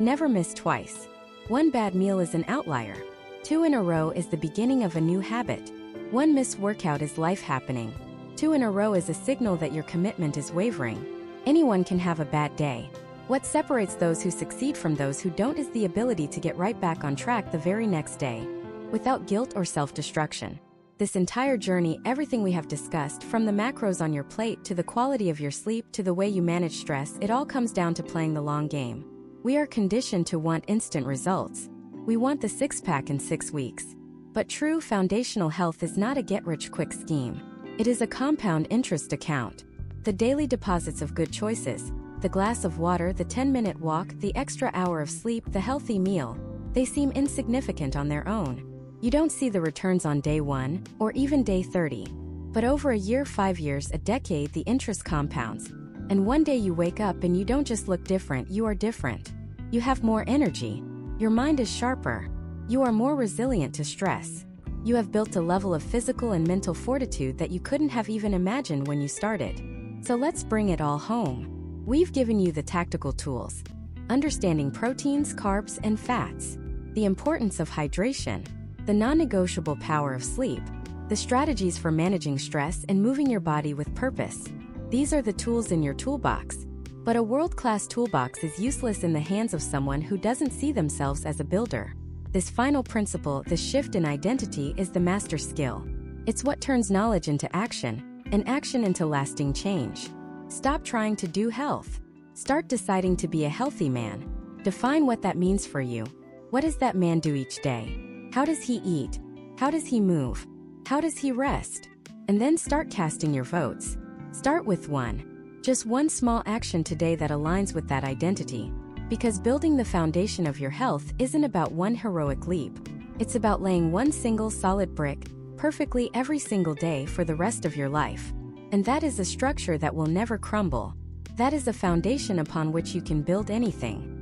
never miss twice. 1 bad meal is an outlier. 2 in a row is the beginning of a new habit. 1 missed workout is life happening. 2 in a row is a signal that your commitment is wavering. Anyone can have a bad day. What separates those who succeed from those who don't is the ability to get right back on track the very next day, without guilt or self-destruction. This entire journey, everything we have discussed, from the macros on your plate to the quality of your sleep to the way you manage stress, it all comes down to playing the long game. We are conditioned to want instant results. We want the six-pack in 6 weeks. But true foundational health is not a get-rich-quick scheme. It is a compound interest account. The daily deposits of good choices, the glass of water, the 10-minute walk, the extra hour of sleep, the healthy meal, they seem insignificant on their own. You don't see the returns on day 1, or even day 30. But over a year, 5 years, a decade, the interest compounds. And one day you wake up and you don't just look different, you are different. You have more energy. Your mind is sharper. You are more resilient to stress. You have built a level of physical and mental fortitude that you couldn't have even imagined when you started. So let's bring it all home. We've given you the tactical tools: understanding proteins, carbs, and fats, the importance of hydration, the non-negotiable power of sleep, the strategies for managing stress and moving your body with purpose. These are the tools in your toolbox. But a world-class toolbox is useless in the hands of someone who doesn't see themselves as a builder. This final principle, the shift in identity, is the master skill. It's what turns knowledge into action, and action into lasting change. Stop trying to do health. Start deciding to be a healthy man. Define what that means for you. What does that man do each day? How does he eat? How does he move? How does he rest? And then start casting your votes. Start with 1. Just 1 small action today that aligns with that identity. Because building the foundation of your health isn't about 1 heroic leap. It's about laying 1 single solid brick, perfectly every single day for the rest of your life. And that is a structure that will never crumble. That is a foundation upon which you can build anything.